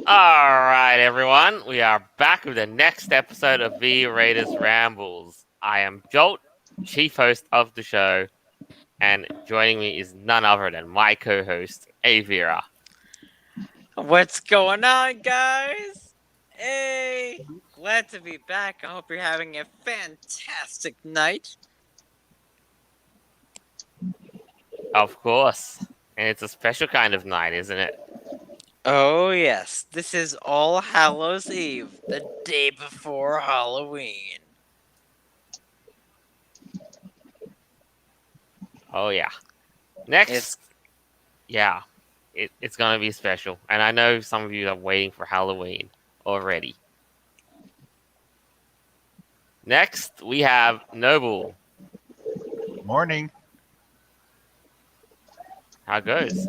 Alright, everyone, we are back with the next episode of V Raiders Rambles. I am Jolt, chief host of the show, and joining me is none other than my co host, Avira. What's going on, guys? Hey, glad to be back. I hope you're having a fantastic night. Of course, and it's a special kind of night, isn't it? Oh, yes, this is All Hallows Eve, the day before Halloween. Oh, yeah. Next, it's gonna be special, and I know some of you are waiting for Halloween already. Next, we have Noble. Morning. How goes?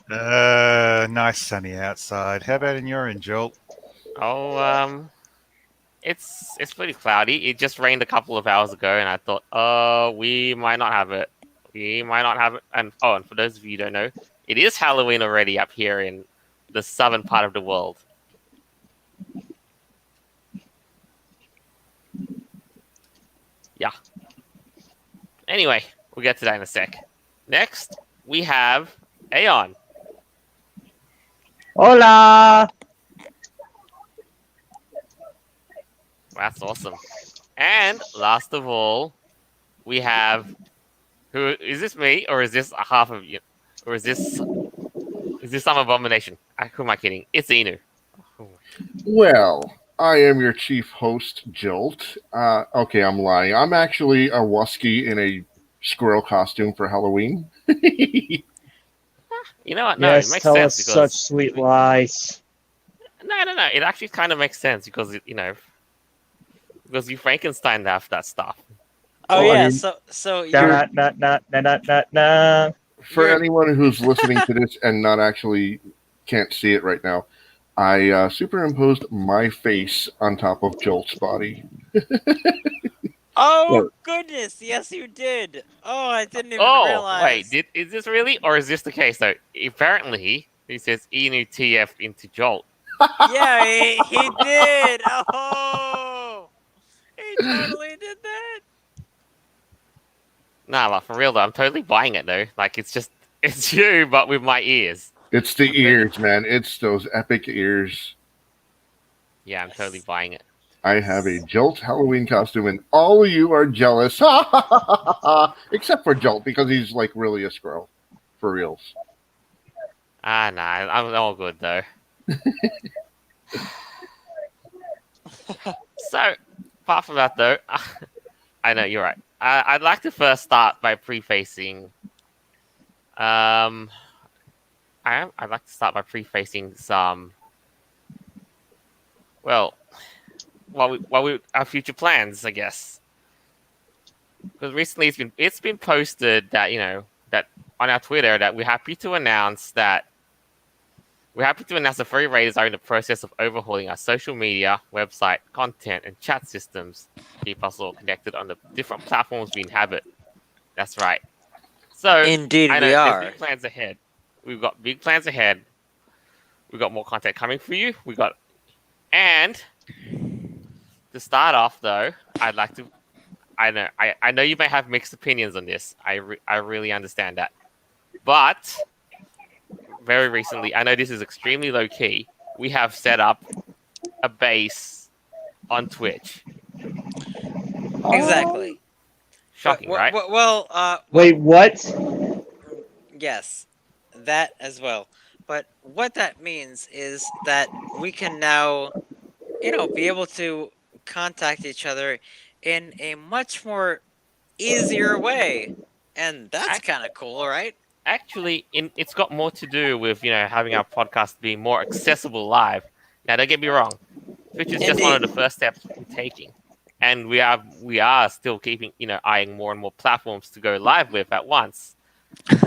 Nice sunny outside. How about in your end, Jolt? Oh, it's pretty cloudy. It just rained a couple of hours ago, and I thought, we might not have it. We might not have it. And for those of you who don't know, it is Halloween already up here in the southern part of the world. Yeah. Anyway, we'll get to that in a sec. Next, we have Aeon. Hola! That's awesome. And last of all, we have who is this? Me or is this half of you? Or is this some abomination? Who am I kidding? It's Inu. Well, I am your chief host, Jolt. Okay, I'm lying. I'm actually a Wusky in a squirrel costume for Halloween. You know what? No, Yes, it makes tell sense us because such sweet lies. no. It actually kind of makes sense because because you Frankenstein have that stuff. Oh, Well, I yeah, mean- so Da, na, na, na, na, na, na. For You're- anyone who's listening to this and not actually can't see it right now, I superimposed my face on top of Jolt's body. Oh, goodness, yes, you did. Oh, I didn't even Oh, realize. wait, is this really, or is this the case though? Apparently, he says Inu TF into Jolt. Yeah, he did. Oh, he totally did that. Nah, but for real though, I'm totally buying it though. Like it's you, but with my ears. It's the ears, man. It's those epic ears. Yeah, I'm totally buying it. I have a Jolt Halloween costume, and all of you are jealous. Except for Jolt, because he's like really a squirrel. For reals. Ah, nah, I'm all good though. So, apart from that though, I know you're right. I'd like to first start by prefacing. I'd like to start by prefacing some. Well, our future plans, I guess. Because recently it's been posted that that on our Twitter that we're happy to announce the Furry Raiders are in the process of overhauling our social media, website, content, and chat systems to keep us all connected on the different platforms we inhabit. That's right. So Indeed, I know we there's are. big plans ahead. We've got big plans ahead. We've got more content coming for you. And to start off, though, I'd like to. I know you may have mixed opinions on this. I really understand that, but very recently, I know this is extremely low key. We have set up a base on Twitch. Exactly. Shocking, right? Wait, what? Yes, that as well. But what that means is that we can now, be able to contact each other in a much more easier way. And that's kind of cool, right? Actually, it's got more to do with having our podcast be more accessible live. Now, don't get me wrong, Twitch is just one of the first steps we're taking, and we are still keeping eyeing more and more platforms to go live with at once.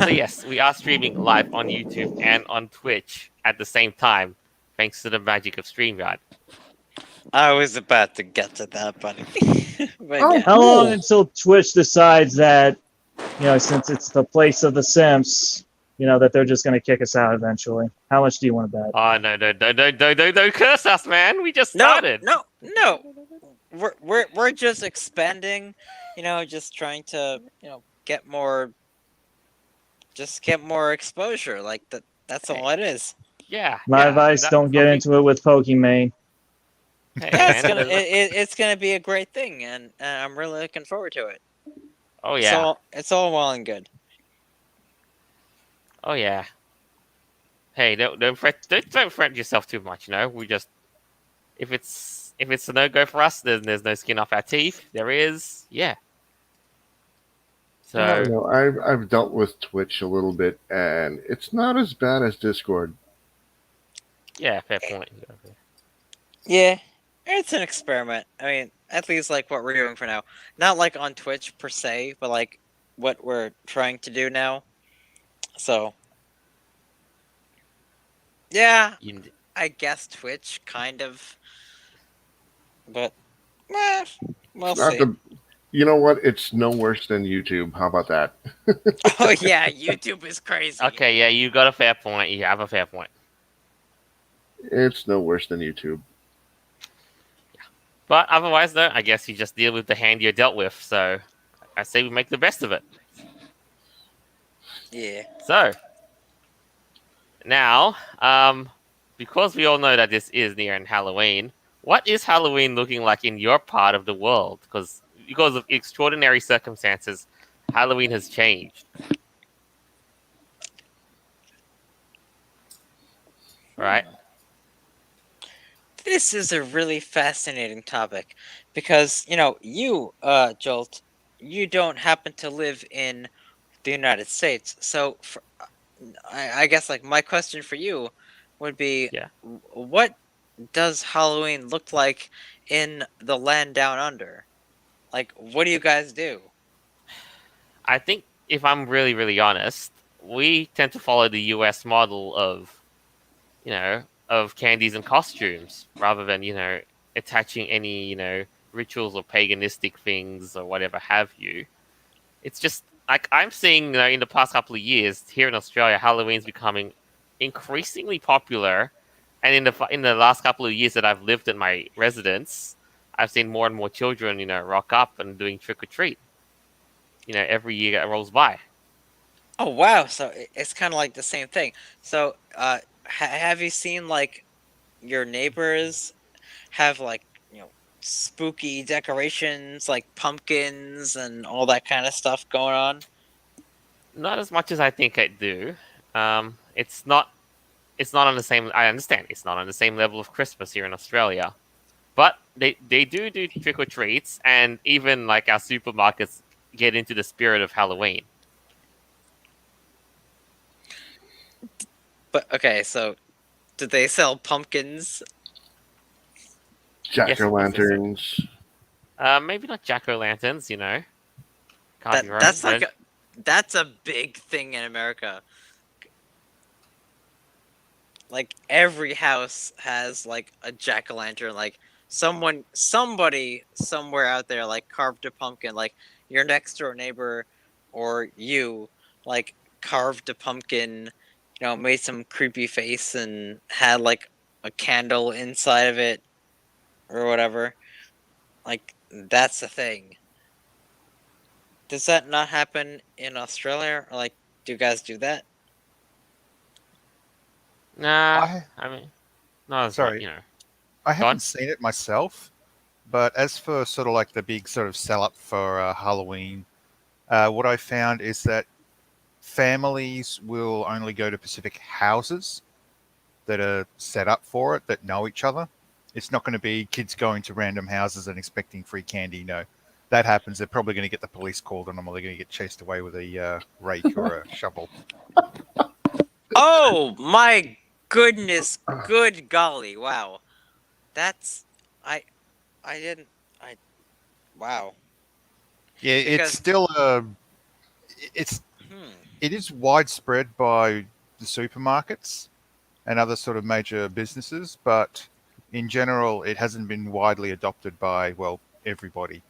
So yes, we are streaming live on YouTube and on Twitch at the same time, thanks to the magic of StreamYard. I was about to get to that, buddy. But Oh, yeah. How long until Twitch decides that, since it's the place of the Sims, that they're just going to kick us out eventually. How much do you want to bet? Oh no, don't curse us, man. We just No, started. no. We're just expanding, just trying to, get more exposure. Like that's all it is. Yeah. My yeah, advice: that's don't get something- into it with Pokimane. Hey, Yeah, it's man, gonna there's- it's gonna be a great thing, and I'm really looking forward to it. Oh yeah. It's all well and good. Oh yeah. Hey, don't fret. Don't fret yourself too much. We just if it's a no go for us, there's no skin off our teeth. There is, yeah. So I've dealt with Twitch a little bit, and it's not as bad as Discord. yeah, fair point. Yeah, it's an experiment. I mean, at least like what we're doing for now. Not like on Twitch per se, but like what we're trying to do now. So, yeah, You, I guess Twitch kind of, but we'll It's not see. you know what? It's no worse than YouTube. How about that? Oh yeah, YouTube is crazy. okay, yeah, you got a fair point. You have a fair point. It's no worse than YouTube. But otherwise, though, I guess you just deal with the hand you're dealt with. So I say we make the best of it. Yeah. So now, because we all know that this is near Halloween, what is Halloween looking like in your part of the world? Because of extraordinary circumstances, Halloween has changed. Right? This is a really fascinating topic because, you, Jolt, you don't happen to live in the United States. So, I guess, like, my question for you would be, Yeah. what does Halloween look like in the land down under? Like, what do you guys do? I think if I'm really, really honest, we tend to follow the US model of candies and costumes rather than, attaching any, rituals or paganistic things or whatever have you. It's just like I'm seeing, in the past couple of years here in Australia, Halloween's becoming increasingly popular. And in the last couple of years that I've lived in my residence, I've seen more and more children, rock up and doing trick or treat. Every year that rolls by. Oh, wow. So it's kind of like the same thing. So, have you seen, like, your neighbors have, like, spooky decorations, like pumpkins and all that kind of stuff going on? Not as much as I think I do. It's not. It's not on the same. I understand it's not on the same level of Christmas here in Australia, but they do trick or treats, and even like our supermarkets get into the spirit of Halloween. But okay, so do they sell pumpkins? Jack Yes, o' of course they sell. lanterns. Maybe not jack o' lanterns. Can't be wrong. That's a big thing in America. Like every house has like a jack-o'-lantern. Like somebody somewhere out there like carved a pumpkin. Like your next door neighbor or you like carved a pumpkin. Made some creepy face and had like a candle inside of it or whatever. Like that's the thing. Does that not happen in Australia? Or like, do you guys do that? Nah, I, I mean, not as sorry, much. I Go on. haven't seen it myself, but as for sort of like the big sort of sell up for Halloween, what I found is that families will only go to specific houses that are set up for it, that know each other. It's not going to be kids going to random houses and expecting free candy. No, that happens. They're probably going to get the police called on them, or they're going to get chased away with a rake or a shovel. Oh my goodness! Good golly! Wow, that's I didn't I wow. Yeah, Because it's still it's hmm, it is widespread by the supermarkets and other sort of major businesses, but in general, it hasn't been widely adopted by, well, everybody.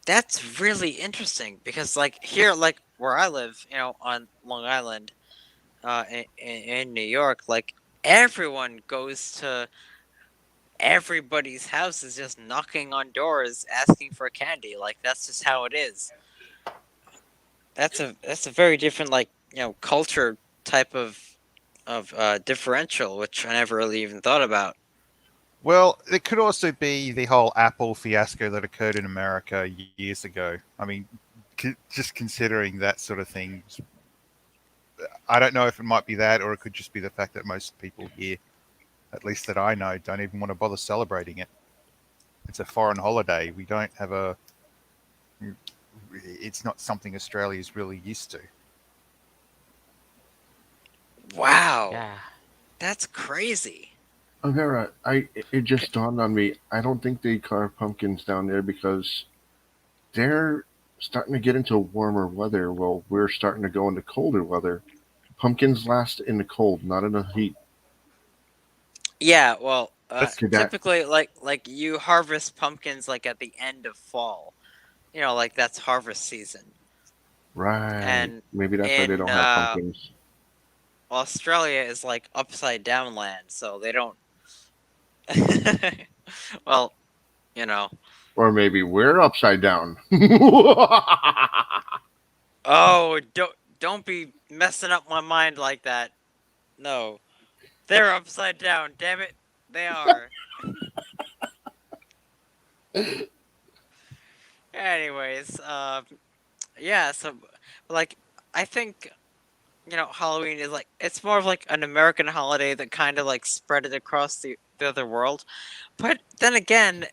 that's really interesting because like here, like where I live, on Long Island, in New York, like everyone goes to everybody's house is just knocking on doors asking for candy. Like that's just how it is. That's a very different culture type of differential, which I never really even thought about. Well, it could also be the whole Apple fiasco that occurred in America years ago. I mean, just considering that sort of thing, I don't know if it might be that, or it could just be the fact that most people here, at least that I know, don't even want to bother celebrating it. It's a foreign holiday. We don't have a. It's not something Australia's really used to. Wow, Yeah. that's crazy. Vera, it just dawned on me. I don't think they carve pumpkins down there because they're starting to get into warmer weather. Well, we're starting to go into colder weather. Pumpkins last in the cold, not in the heat. Yeah, well, That's Could that typically like you harvest pumpkins like at the end of fall. Like that's harvest season. right? And Maybe that's why they in don't have pumpkins. Australia is like upside down land, so they don't. Well, you know. Or maybe we're upside down. Oh, don't be messing up my mind like that. No, they're upside down. Damn it, they are. Anyways, yeah. So, like, I think Halloween is like it's more of like an American holiday that kind of like spread it across the other world. But then again,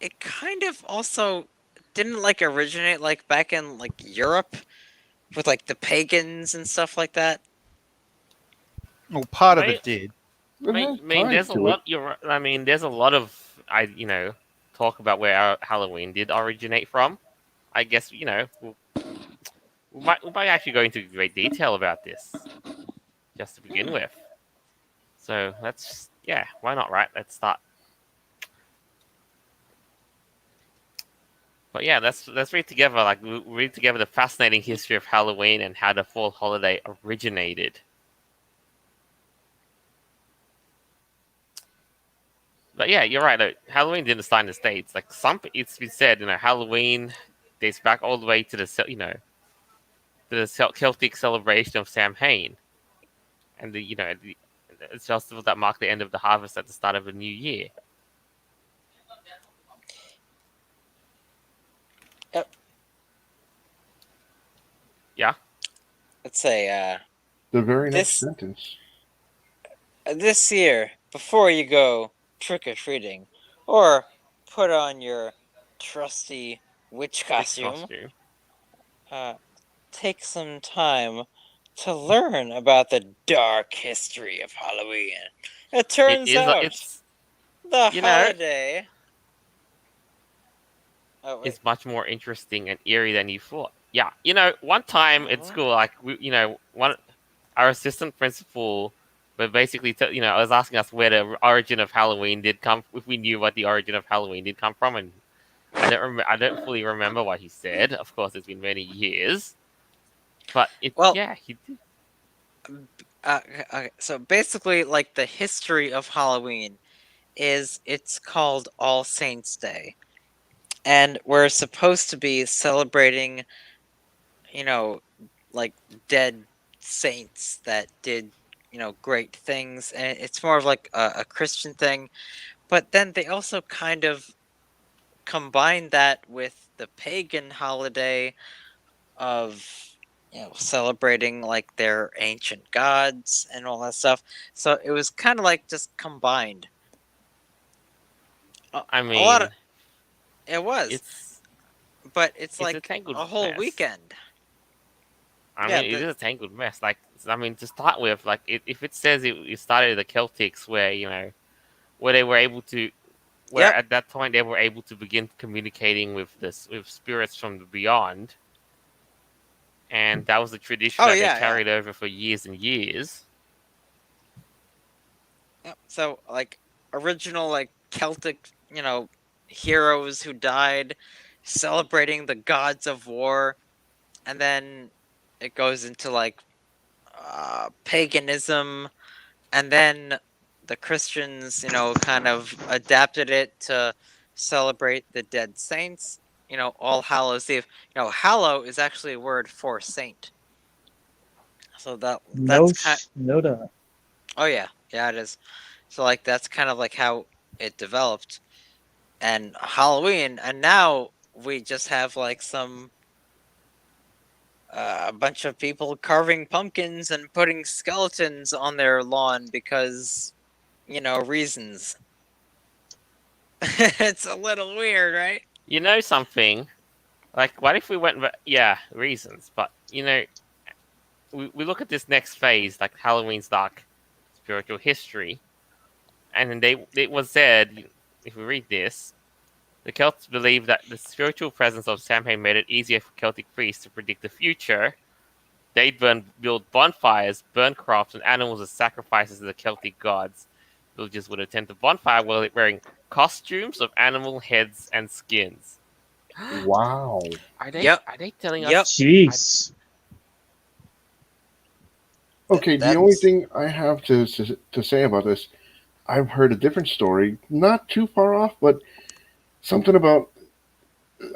it kind of also didn't like originate like back in like Europe with like the pagans and stuff like that. Well, part of May, it did. It has ties there's a to it. lot. I mean, there's a lot of talk about where our Halloween did originate from. I guess we might actually go into great detail about this just to begin with. So why not, right? Let's start. But yeah, let's read together read together the fascinating history of Halloween and how the fall holiday originated. But yeah, you're right. Halloween didn't start in the States. Like it's been said, Halloween dates back all the way to the Celtic celebration of Samhain, and the festival that marked the end of the harvest at the start of a new year. Yep. Yeah. Let's say The very next this sentence. this year before you go trick or treating or put on your trusty witch Which costume, costume? uh, take some time to learn about the dark history of Halloween. It It turns is. out It's the you know holiday. Oh wait. is much more interesting and eerie than you thought. Yeah. One time at Mhm. school, like one our assistant principal, but basically, was asking us where the origin of Halloween did come. If we knew what the origin of Halloween did come from, and I don't fully remember what he said. Of course, it's been many years, but Well, yeah, he did. okay, so basically, like the history of Halloween is it's called All Saints Day, and we're supposed to be celebrating, you know, like dead saints that did, great things, and it's more of like a Christian thing. But then they also kind of combine that with the pagan holiday of celebrating like their ancient gods and all that stuff. So it was kind of like just combined. I A lot of mean, it was, it's but it's it's a like tangled a whole mess. weekend. I Yeah, mean, it is a tangled mess. Like, I mean, to start with, like, if it says it started the Celtics, where they were able to, where yep. at that point they were able to begin communicating with spirits from the beyond, and that was a tradition Oh that they yeah, yeah. carried over for years and years. Yep. So like original like Celtic, heroes who died, celebrating the gods of war, and then it goes into like paganism, and then the Christians, kind of adapted it to celebrate the dead saints. All Hallows Eve. Hallow is actually a word for saint. So that's kind. No doubt. Oh yeah, yeah, it is. So like that's kind of like how it developed, and Halloween, and now we just have like a bunch of people carving pumpkins and putting skeletons on their lawn because reasons. It's a little weird, right? You know something? Like, what if we went? Yeah, reasons. But we look at this next phase, like Halloween's dark spiritual history, and then it was said, if we read this, the Celts believed that the spiritual presence of Samhain made it easier for Celtic priests to predict the future. They'd build bonfires, burn crops and animals as sacrifices to the Celtic gods. Villagers would attend the bonfire while wearing costumes of animal heads and skins. Wow. Are they Yep. are they telling Yep. us? Jeez. Okay, the only That's thing I have to say about this, I've heard a different story, not too far off, but something about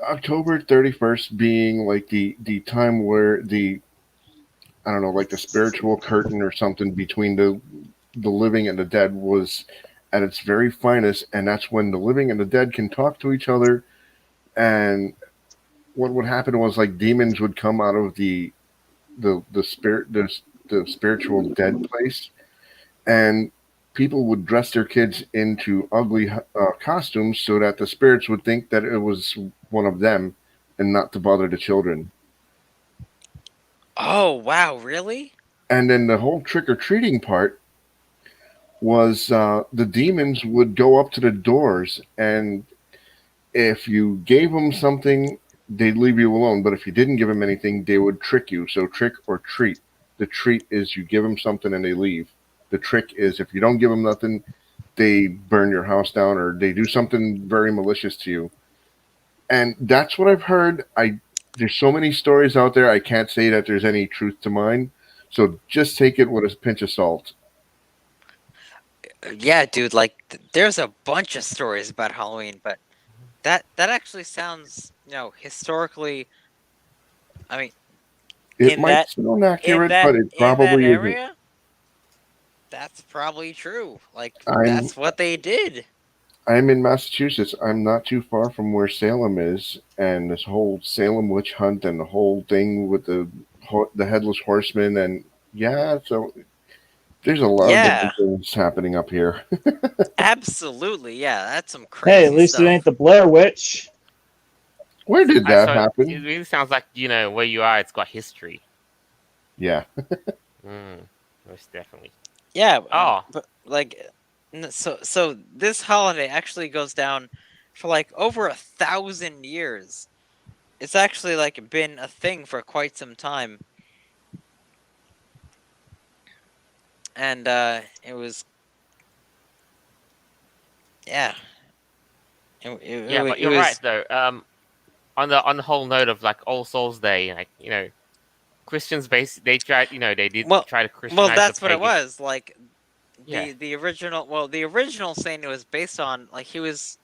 October 31st being like the time where the I don't know, like the spiritual curtain or something between the living and the dead was at its very finest, and that's when the living and the dead can talk to each other. And what would happen was like demons would come out of the spirit the spiritual dead place, and people would dress their kids into ugly costumes so that the spirits would think that it was one of them and not to bother the children. Oh wow, really? And then the whole trick or treating part was the demons would go up to the doors, and if you gave them something, they'd leave you alone. But if you didn't give them anything, they would trick you. So trick or treat. The treat is you give them something and they leave. The trick is if you don't give them nothing, they burn your house down or they do something very malicious to you. And that's what I've heard. There's so many stories out there. I can't say that there's any truth to mine. So just take it with a pinch of salt. Yeah, dude. Like, there's a bunch of stories about Halloween, but that actually sounds, historically. I mean, It in might that sound in accurate, that but it in that probably isn't. area, that's probably true. Like, I'm that's what they did. I'm in Massachusetts. I'm not too far from where Salem is, and this whole Salem witch hunt and the whole thing with the headless horseman, and yeah, so there's a lot of Yeah, different things happening up here. absolutely. Yeah, that's some Hey, at crazy least it ain't stuff. the Blair Witch. Where did I that so it happen? really sounds like where you are. It's got history. Yeah, Most definitely. Yeah, Oh, but like, so this holiday actually goes down for like over 1,000 years. It's actually like been a thing for quite some time, and it was yeah, yeah, but it you're right was though. On the whole note of like All Souls Day, like Christians basically they tried, they did well, try to Christianize the that's what it pagan. was like. Yeah, The original saint it was based on, like, he was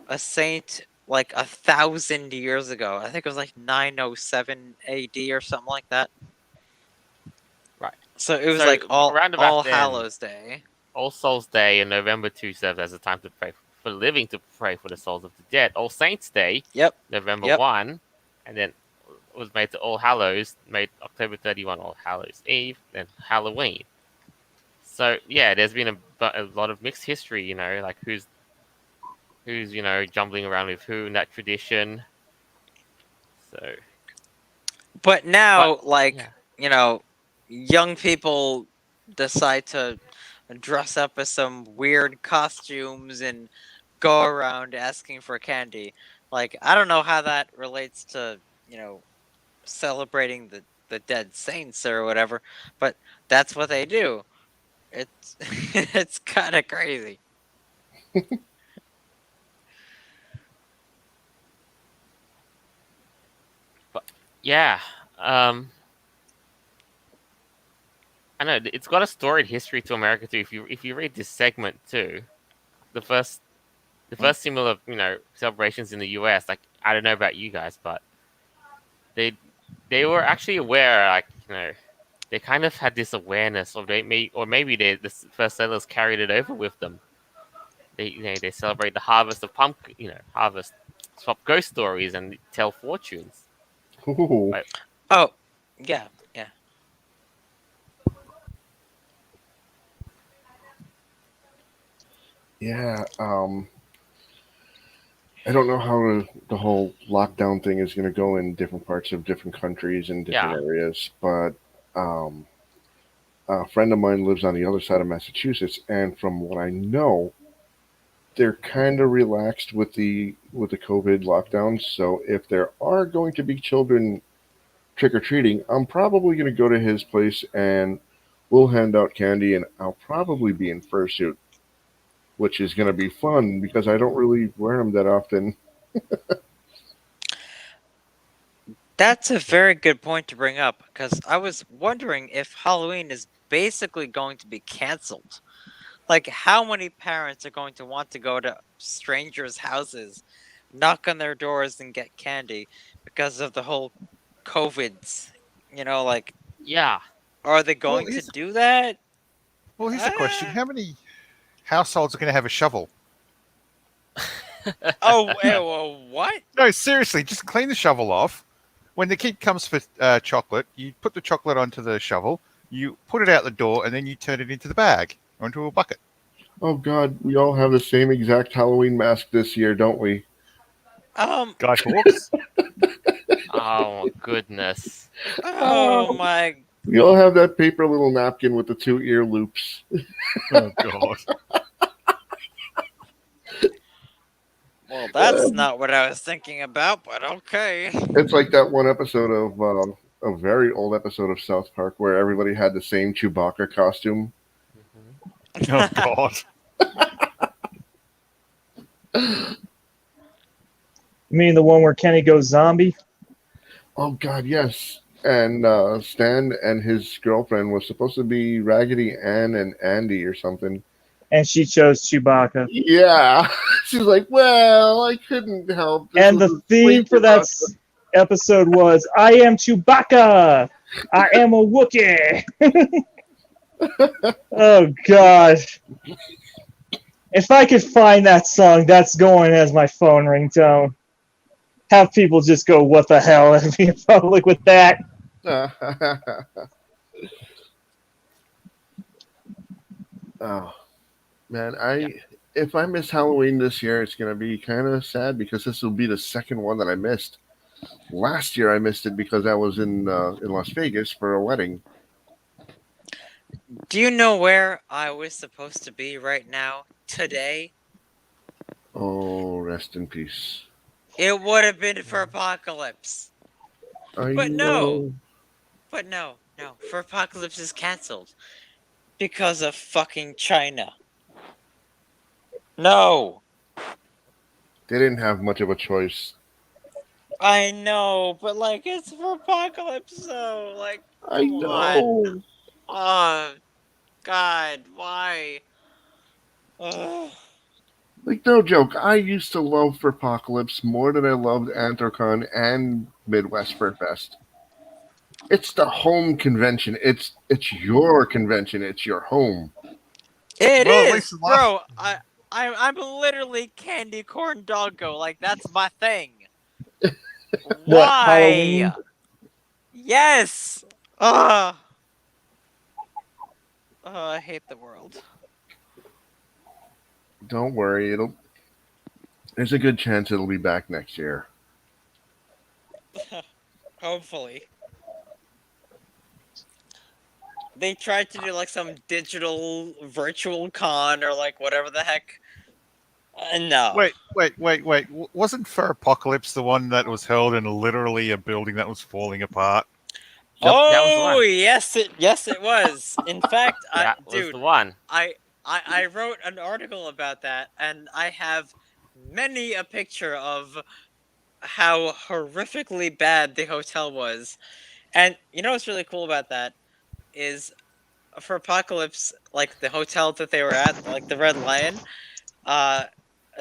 a saint like 1,000 years ago. I think it was like 907 AD or something like that. right. So it was So like around about All then, Hallows Day. All Souls Day and November 2 serves as a time to pray for the living, to pray for the souls of the dead. All Saints Day, Yep. November Yep. 1, and then was made to All Hallows, made October 31, All Hallows Eve, then Halloween. So yeah, there's been a lot of mixed history, like who's jumbling around with who in that tradition. So, But but now, like, yeah, young people decide to dress up as some weird costumes and go around asking for candy. Like, I don't know how that relates to, celebrating the dead saints or whatever, but that's what they do. It's it's kind of crazy. but yeah, um, I know it's got a storied history to America too. If you read this segment too, the first the first similar celebrations in the US, like I don't know about you guys, but they they were actually aware, like they kind of had this awareness, or maybe the first settlers carried it over with them. They celebrate the harvest of pumpkin, harvest, swap ghost stories, and tell fortunes. Ooh. Right. Oh, yeah, yeah. Yeah. I don't know how the whole lockdown thing is going to go in different parts of different countries and different Yeah. areas, but um, a friend of mine lives on the other side of Massachusetts, and from what I know, they're kind of relaxed with the COVID lockdowns. So if there are going to be children trick or treating, I'm probably going to go to his place and we'll hand out candy, and I'll probably be in fursuit, which is going to be fun because I don't really wear them that often. That's a very good point to bring up because I was wondering if Halloween is basically going to be canceled. Like, how many parents are going to want to go to strangers' houses, knock on their doors, and get candy because of the whole COVIDs? Like, Yeah. are they Well, going to do that? here's the question: Ah. how many households are going to have a shovel? Oh, what? No, seriously, just clean the shovel off. When the kid comes for chocolate, you put the chocolate onto the shovel, you put it out the door, and then you turn it into the bag or into a bucket. Oh God, we all have the same exact Halloween mask this year, don't we? Guy Fawkes. Oh goodness. Oh my. We all have that paper little napkin with the two ear loops. Oh God. Well, that's not what I was thinking about, but okay. It's like that one episode of a very old episode of South Park where everybody had the same Chewbacca costume. Oh God. You mean the one where Kenny goes zombie? Oh God, yes. And Stan and his girlfriend was supposed to be Raggedy Ann and Andy or something. And she chose Chewbacca. Yeah, she's like, "Well, I couldn't help." This And was the a theme sweet for that Chewbacca." episode was, I am Chewbacca! I am a Wookiee! Oh, gosh. If I could find that song, that's going as my phone ringtone. Have people just go, what the hell, and be in public with that. Oh man, Yeah. if I miss Halloween this year, it's gonna be kind of sad because this will be the second one that I missed. Last year I missed it because I was in Las Vegas for a wedding. Do you know where I was supposed to be right now? Today? Oh, rest in peace. It would have been for Apocalypse. I But no. know. But no. For Apocalypse is cancelled. Because of fucking China. No. They didn't have much of a choice. I know, but like, it's for Apocalypse, so, like, I come on. know. Oh, God, why? Ugh. Like no joke, I used to love Apocalypse more than I loved Anthrocon and Midwest Fur Fest. It's the home convention. It's your convention. It's your home. It Well, at is, least the last. bro. I'm literally Candy Corn Doggo. Like, that's my thing. What, Why? Halloween? Yes. Ugh. I hate the world. Don't worry, it'll. There's a good chance it'll be back next year. Hopefully. They tried to do like some digital virtual con or like whatever the heck. No. Wait. Wasn't Fur Apocalypse the one that was held in literally a building that was falling apart? Yep, that was the Oh one. yes it was. In fact, That was dude, the one. I wrote an article about that, and I have many a picture of how horrifically bad the hotel was. And you know what's really cool about that is for Apocalypse, like the hotel that they were at, like the Red Lion, uh,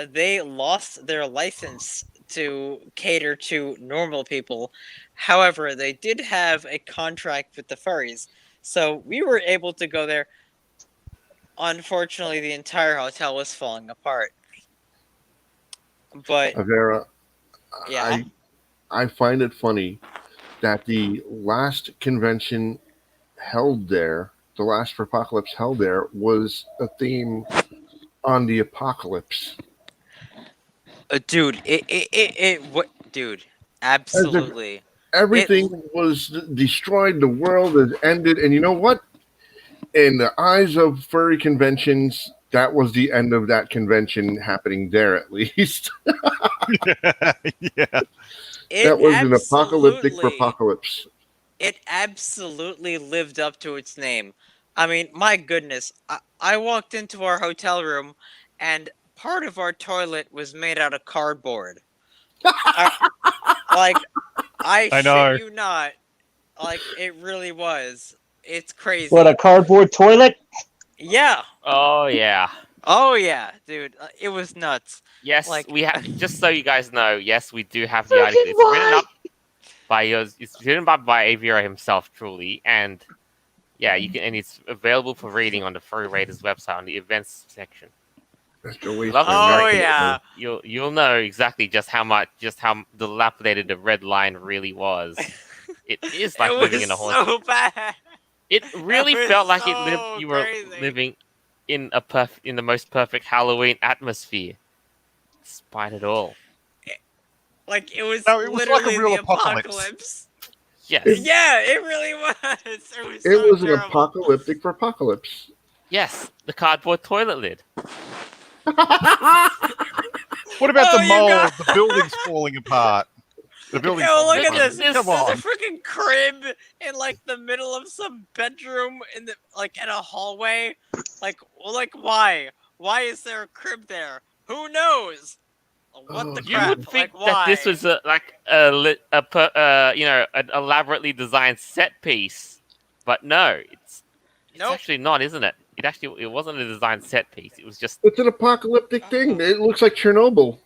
they lost their license to cater to normal people. However, they did have a contract with the furries, so we were able to go there. Unfortunately, the entire hotel was falling apart. But Avera, yeah, I I find it funny that the last convention held there, the last Apocalypse held there, was a theme on the apocalypse. dude, what, dude? As if Absolutely, it. everything was destroyed, the world has ended, and you know what? In the eyes of furry conventions, that was the end of that convention happening there, at least. Yeah. It That was an apocalyptic for absolutely, apocalypse. it absolutely lived up to its name. I mean, my goodness, I walked into our hotel room, and part of our toilet was made out of cardboard. I, like, I I shit know. you not. Like, it really was. It's What, a crazy. cardboard toilet? Yeah. Oh yeah. Oh yeah, dude. It was nuts. Yes, Like, we have. Just so you guys know, yes, we do have the article. Freaking It's written what? up by yours. It's written by Aviera himself, truly, and yeah, you can. And it's available for reading on the Furry Raiders website on the events section. That's the If you waste love my the oh series, yeah. you'll know exactly just how dilapidated the red line really was. It is like It living was in a haunted. so bad. It It really was felt like it lived. so You were crazy. living in in the most perfect Halloween atmosphere, despite it all. Like, it was No, it was like a literally real the apocalypse. apocalypse. Yes, Yeah, it really was. It was It so was an terrible. apocalyptic for apocalypse. yes, the cardboard toilet lid. What about the Oh, you got. mold? The building's falling apart. The building's Yo, falling look at apart. this. This Come There's a on. freaking crib in like the middle of some bedroom in the in a hallway. Like why? Why is there a crib there? Who knows? What Oh, the You would crap? goodness. think Like that this why? was an elaborately designed set piece, but no, it's Nope. actually not, isn't it? It wasn't a designed set piece. It was just It's an apocalyptic thing. It looks like Chernobyl.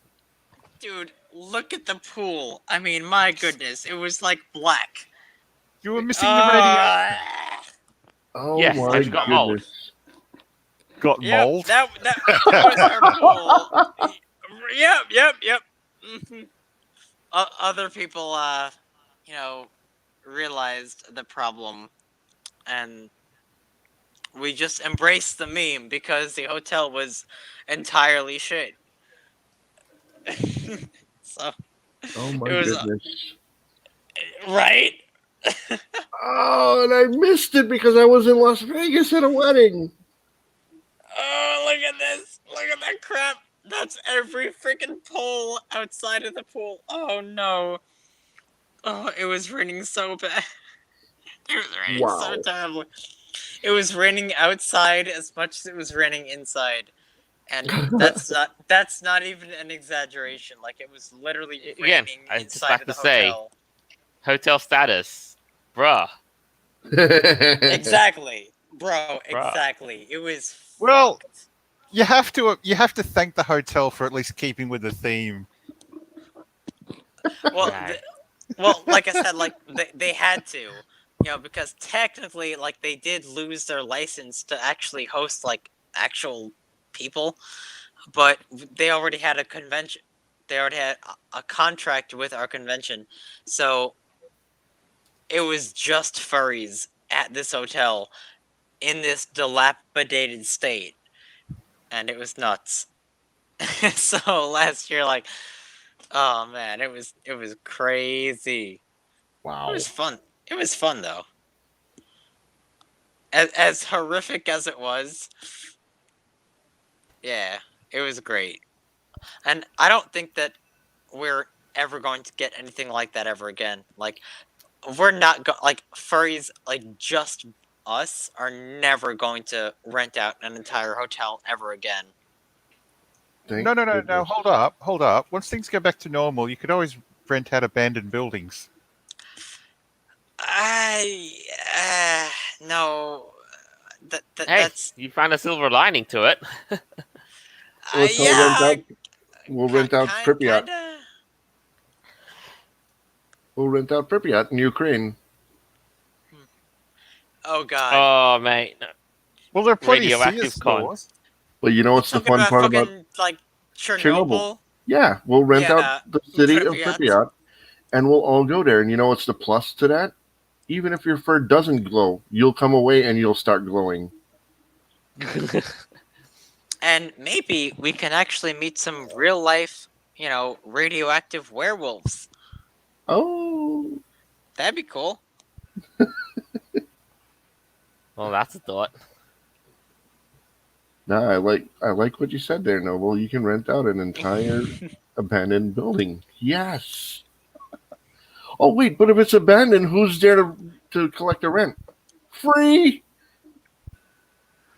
Dude, look at the pool. I mean, my goodness, it was like black. You were missing the radio. Oh yes, my and you got mold. goodness. Got Yep, mold. that was our pool. Yep. hmm Other people, you know, realized the problem, and we just embraced the meme because the hotel was entirely shit. So Oh my it was goodness. right. Oh, and I missed it because I was in Las Vegas at a wedding. Oh, look at this! Look at that crap! That's every freaking pole outside of the pool. Oh no! Oh, it was raining so bad. It was raining so Wow. terribly. It was raining outside as much as it was raining inside, and that's not even an exaggeration. Like, it was literally Again, raining I just inside like of the to say, hotel. hotel status, bruh. Exactly, bro. Bruh. Exactly. It was Well, fucked. you have to thank the hotel for at least keeping with the theme. Well, Yeah. well, like I said, like they had to, because technically, like, they did lose their license to actually host like actual people, but they already had a convention. They already had a contract with our convention, so it was just furries at this hotel in this dilapidated state, and it was nuts. So last year, like, oh man, it was crazy. It Wow. was fun. It was fun though. As horrific as it was, yeah, it was great. And I don't think that we're ever going to get anything like that ever again. Like, we're not like, furries, like just us, are never going to rent out an entire hotel ever again. Thank No. goodness. Hold up. Once things go back to normal, you could always rent out abandoned buildings. I no, Hey, that's you found a silver lining to it. Let's all rent yeah, out. We'll rent out Pripyat. kinda. We'll rent out Pripyat in Ukraine. Oh god, Oh, mate. Well, there are plenty of Sears Radioactive con. stores. But you know you what's the talking fun about part about fucking like Chernobyl? Chernobyl? Yeah, we'll rent out Yeah, the city of Pripyat. Pripyat, and we'll all go there. And you know what's the plus to that? Even if your fur doesn't glow, you'll come away and you'll start glowing. And maybe we can actually meet some real life, radioactive werewolves. Oh, That'd be cool. Well, that's a thought. nah, I like what you said there, Noble. You can rent out an entire abandoned building. Yes. Oh wait, but if it's abandoned, who's there to collect the rent? Free.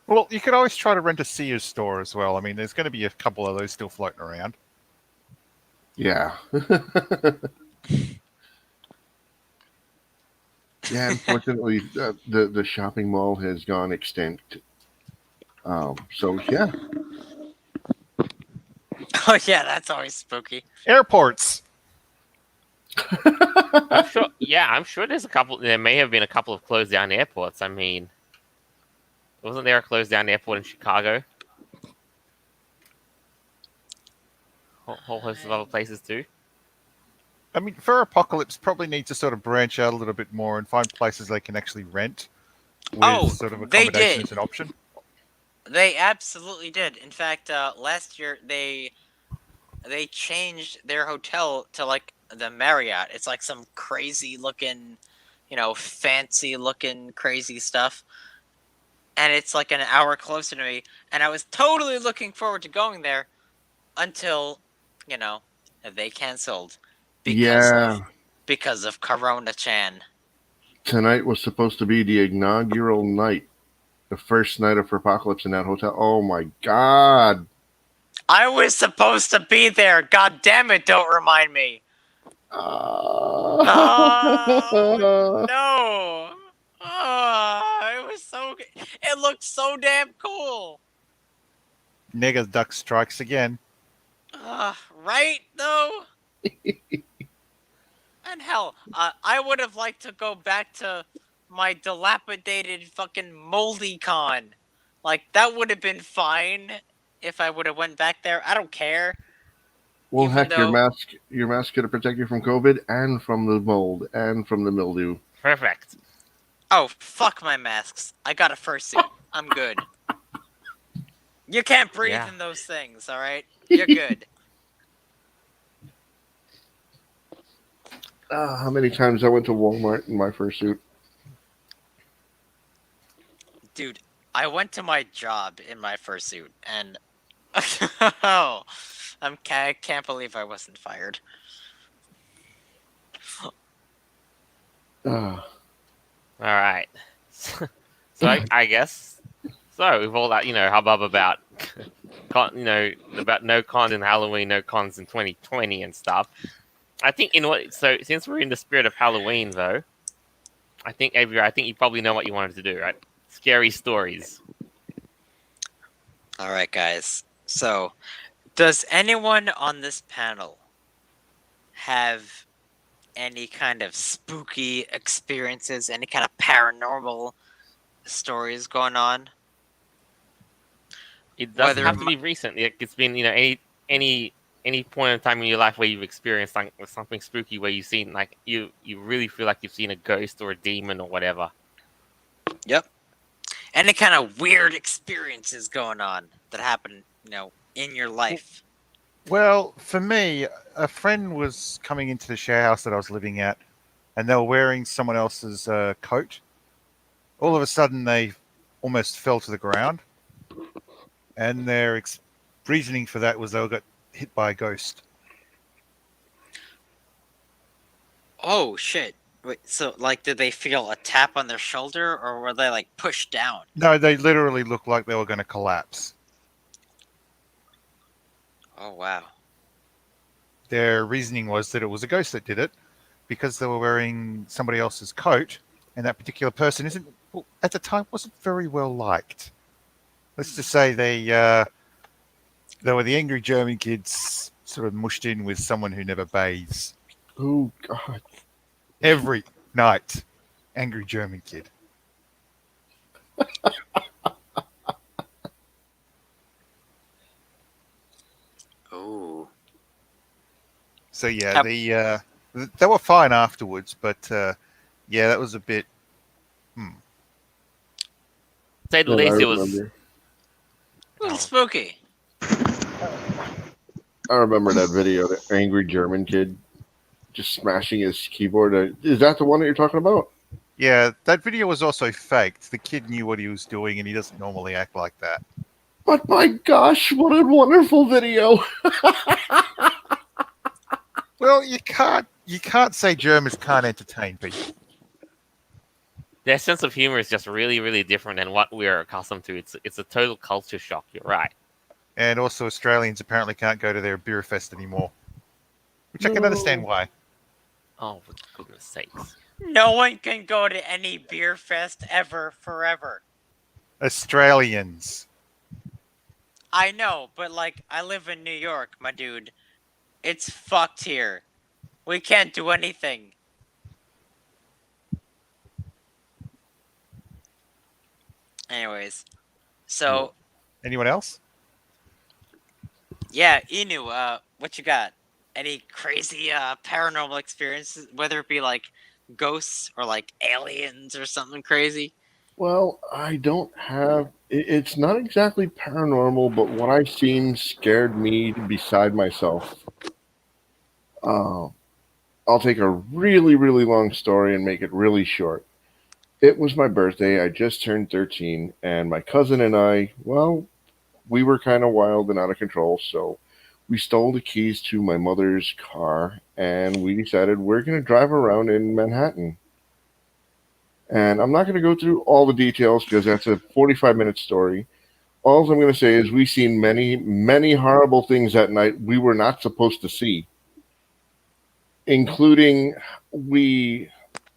Well, you could always try to rent a Sears store as well. I mean, there's going to be a couple of those still floating around. Yeah. Yeah, unfortunately, the shopping mall has gone extinct. So yeah, Oh yeah, that's always spooky. Airports. I'm sure. Yeah, I'm sure there's a couple. There may have been a couple of closed down airports. I mean, wasn't there a closed down airport in Chicago? Whole host of other places too. I mean, for Apocalypse, probably need to sort of branch out a little bit more and find places they can actually rent with Oh, sort of they accommodation did. as an option. They absolutely did. In fact, last year they changed their hotel to like the Marriott. It's like some crazy looking, fancy looking crazy stuff. And it's like an hour closer to me. And I was totally looking forward to going there until, they canceled yeah. because of Corona Chan. Tonight was supposed to be the inaugural night, the first night of Apocalypse in that hotel. Oh my god! I was supposed to be there. God damn it! Don't remind me. Oh no! Oh, it was so. It looked so damn cool. Nega Duck strikes again. Right though. And hell, I would have liked to go back to my dilapidated fucking moldy con. Like that would have been fine if I would have went back there. I don't care. Well, Even heck, though your mask gonna protect you from COVID and from the mold and from the mildew. Perfect. Oh, fuck my masks. I got a fursuit. I'm good. You can't breathe Yeah. in those things, alright? You're good. How many times I went to Walmart in my fursuit? Dude, I went to my job in my fursuit, and... oh, I can't believe I wasn't fired. Uh, All right. So I guess. So with all that, hubbub about, about no cons in Halloween, no cons in 2020 and stuff. I think since we're in the spirit of Halloween, though, I think you probably know what you wanted to do, right? Scary stories. All right, guys. So, does anyone on this panel have any kind of spooky experiences, any kind of paranormal stories going on? It doesn't Whether have to be recent. It's been any point in time in your life where you've experienced something spooky, where you've seen you really feel like you've seen a ghost or a demon or whatever. Yep. Any kind of weird experiences going on that happen, in your life. Well, for me, a friend was coming into the share house that I was living at, and they were wearing someone else's coat. All of a sudden, they almost fell to the ground, and their reasoning for that was they got hit by a ghost. Oh shit. Wait, so did they feel a tap on their shoulder, or were they pushed down? No, they literally looked like they were going to collapse. Oh wow. Their reasoning was that it was a ghost that did it because they were wearing somebody else's coat, and that particular person isn't well, at the time wasn't very well liked. Let's just say they were the angry German kids sort of mushed in with someone who never bathes. Oh God. Every night, angry German kid. Ooh. So yeah, Yep. they were fine afterwards, but yeah, that was a bit. Say the Yeah, I least, it was. remember. A little spooky. I remember that video, the angry German kid just smashing his keyboard. Is that the one that you're talking about? Yeah, that video was also faked. The kid knew what he was doing, and he doesn't normally act like that. But my gosh, what a wonderful video! Well, you can't say Germans can't entertain people. Their sense of humor is just really, really different than what we're accustomed to. It's a total culture shock. You're right. And also, Australians apparently can't go to their beer fest anymore, which I can understand why. Oh, for goodness sakes! No one can go to any beer fest ever, forever. Australians. I know, but like, I live in New York, my dude. It's fucked here. We can't do anything. Anyways, so Anyone else? yeah, Inu, what you got? Any crazy paranormal experiences, whether it be like ghosts or like aliens or something crazy? Well, I don't have. It's not exactly paranormal, but what I've seen scared me beside myself. Uh, I'll take a really, really long story and make it really short. It was my birthday. I just turned 13, and my cousin and I, well, we were kind of wild and out of control, so we stole the keys to my mother's car, and we decided we're going to drive around in Manhattan. And I'm not going to go through all the details because that's a 45-minute story. All I'm going to say is we've seen many, many horrible things that night we were not supposed to see, including we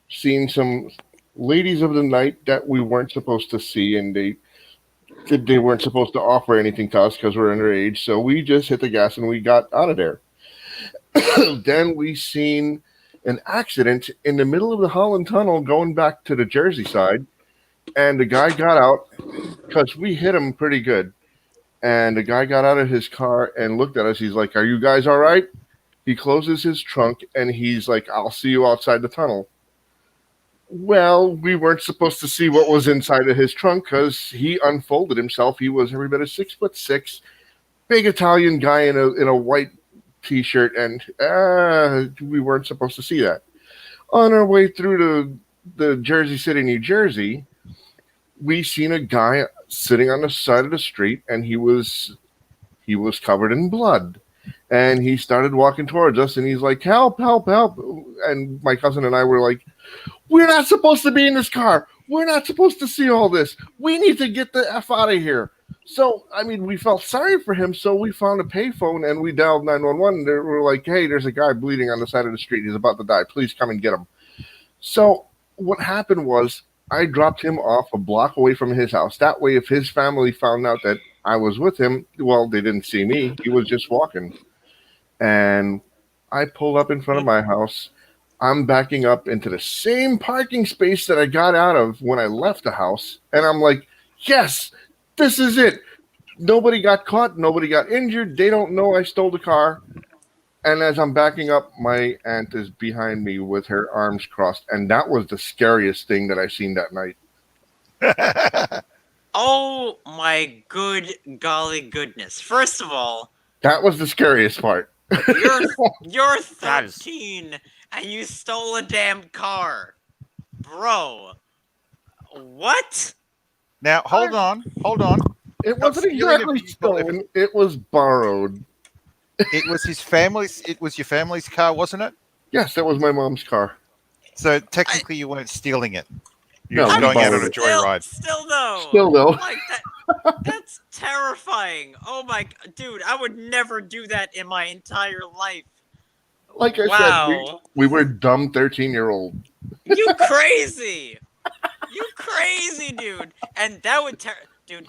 seen some ladies of the night that we weren't supposed to see, and they weren't supposed to offer anything to us because we're underage. So we just hit the gas and we got out of there. Then we seen an accident in the middle of the Holland Tunnel going back to the Jersey side, and the guy got out because we hit him pretty good. And the guy got out of his car and looked at us. He's like, "Are you guys all right?" He closes his trunk and he's like, "I'll see you outside the tunnel." Well, we weren't supposed to see what was inside of his trunk because he unfolded himself. He was every bit of 6'6", big Italian guy in a white t-shirt, and we weren't supposed to see that. On our way through to the Jersey City, New Jersey, we seen a guy sitting on the side of the street, and he was covered in blood. And he started walking towards us, and he's like, "Help, help, help." And my cousin and I were like, "We're not supposed to be in this car. We're not supposed to see all this. We need to get the F out of here." So, I mean, we felt sorry for him, so we found a payphone and we dialed 911. They were like, "Hey, there's a guy bleeding on the side of the street. He's about to die. Please come and get him." So, what happened was I dropped him off a block away from his house. That way, if his family found out that I was with him, well, they didn't see me. He was just walking. And I pulled up in front of my house. I'm backing up into the same parking space that I got out of when I left the house. And I'm like, "Yes, this is it. Nobody got caught. Nobody got injured. They don't know I stole the car." And as I'm backing up, my aunt is behind me with her arms crossed. And that was the scariest thing that I seen that night. Oh my good golly goodness! First of all, That was the scariest part. you're That is- 13 and you stole a damn car, bro. What? Now, hold on. It Not wasn't stealing exactly of people, if stolen. It was borrowed. It was his family's. It was your family's car, wasn't it? Yes, that was my mom's car. So technically, you weren't stealing it. You No, were just we going out on borrowed a it. joyride. Still though. Still though. Like that's terrifying. Oh my dude, I would never do that in my entire life. Like I said, Wow. we were dumb 13-year-old. You crazy. You crazy, dude. And that would dude,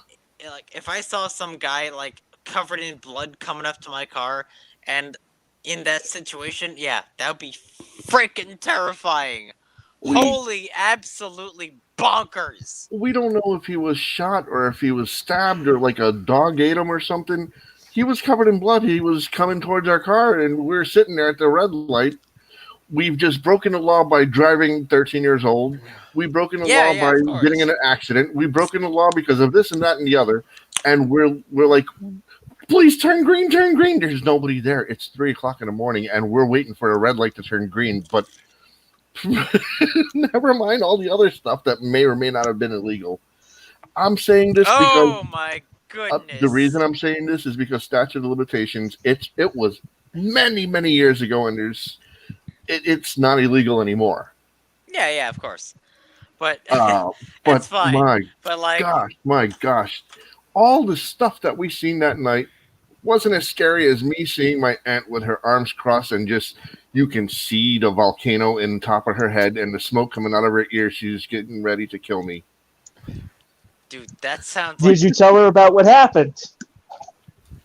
like if I saw some guy like covered in blood coming up to my car and in that situation, yeah, that would be freaking terrifying. We Holy absolutely bonkers. we don't know if he was shot or if he was stabbed or like a dog ate him or something. He was covered in blood. He was coming towards our car, and we were sitting there at the red light. We've just broken the law by driving 13 years old. We've broken the Yeah, law yeah, by of course. getting in an accident. We've broken the law because of this and that and the other. And we're like, please turn green, turn green. There's nobody there. It's 3 o'clock in the morning, and we're waiting for a red light to turn green. But never mind all the other stuff that may or may not have been illegal. I'm saying this because Oh my goodness. the reason I'm saying this is because statute of limitations. It was many years ago, and it's not illegal anymore. Yeah, yeah, of course. But But that's fine. my gosh, all the stuff that we seen that night wasn't as scary as me seeing my aunt with her arms crossed and just you can see the volcano in top of her head and the smoke coming out of her ear. She's getting ready to kill me. dude, that sounds like Did you tell her about what happened?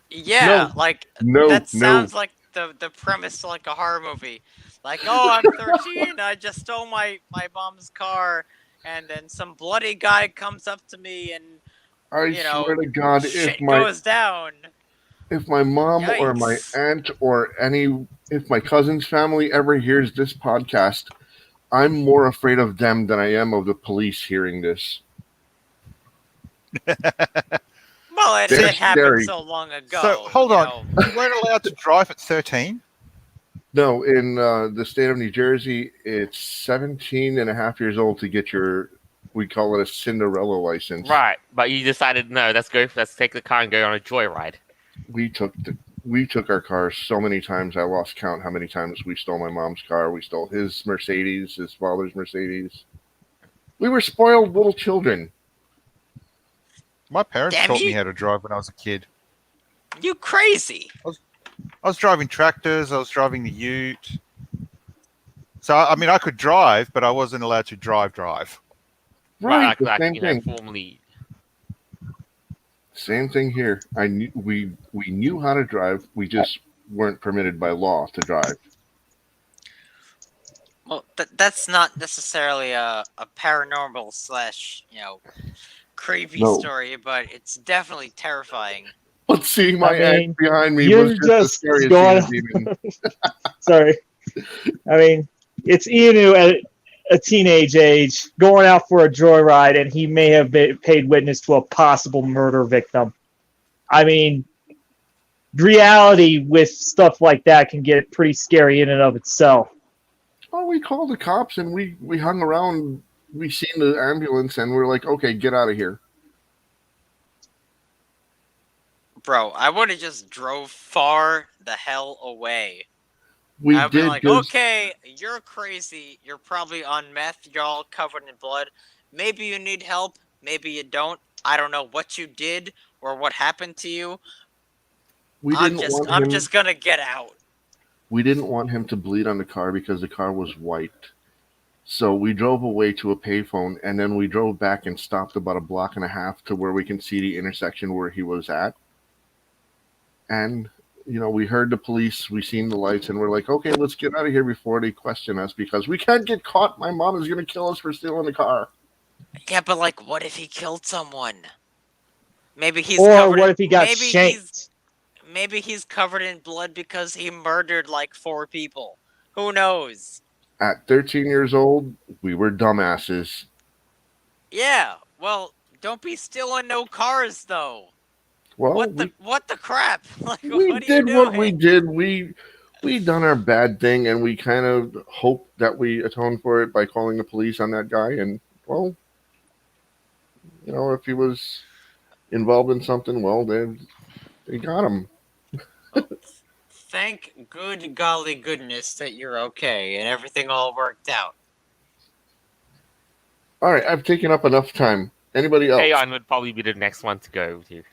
yeah, No. like No, that sounds like the premise to like a horror movie. Like, oh, I'm 13, I just stole my mom's car, and then some bloody guy comes up to me and I you know, swear to God, shit goes down. if my mom or my Yikes. aunt or if my cousin's family ever hears this podcast, I'm more afraid of them than I am of the police hearing this. Well, it They're happened scary. so long ago. So hold you on, know. you weren't allowed to drive at 13. No, in the state of New Jersey, it's 17 and a half years old to get your, we call it a Cinderella license. Right, but you decided no. Let's take the car and go on a joyride. We took our cars so many times. I lost count how many times we stole my mom's car. We stole his Mercedes, his father's Mercedes. We were spoiled little children. My parents Damn taught you. me how to drive when I was a kid. You crazy. I was driving tractors. I was driving the Ute. So I mean, I could drive, but I wasn't allowed to drive. Right, the like same thing. Formally. Same thing here. We knew how to drive. We just weren't permitted by law to drive. Well, that's not necessarily a paranormal slash creepy No. story, but it's definitely terrifying. But seeing my I mean, aunt behind me you're was just as just scary as going- seeing a demon. Sorry. I mean, it's Ianu at a teenage age going out for a joyride, and he may have paid witness to a possible murder victim. I mean, reality with stuff like that can get pretty scary in and of itself. Oh, we called the cops and we hung around. We seen the ambulance and we're like, okay, get out of here. Bro, I would have just drove far the hell away. We I'd be did like, just, okay, you're crazy. You're probably on meth. You're all covered in blood. Maybe you need help. Maybe you don't. I don't know what you did or what happened to you. I'm just gonna get out. We didn't want him to bleed on the car because the car was white. So we drove away to a payphone and then we drove back and stopped about a block and a half to where we can see the intersection where he was at. And, we heard the police, we seen the lights, and we're like, okay, let's get out of here before they question us because we can't get caught. My mom is going to kill us for stealing the car. Yeah, but like, what if he killed someone? Maybe he's Or covered what in, if he got maybe shanked? maybe he's covered in blood because he murdered like 4 people. Who knows? At 13 years old, we were dumbasses. Yeah. Well, don't be stealing no cars though. Well, what the crap? Like, we what are did you what doing? we did. We done our bad thing, and we kind of hoped that we atoned for it by calling the police on that guy. And well, if he was involved in something, well, they got him. Thank good golly goodness that you're okay and everything all worked out. All right, I've taken up enough time. Anybody else? Aeon would probably be the next one to go to.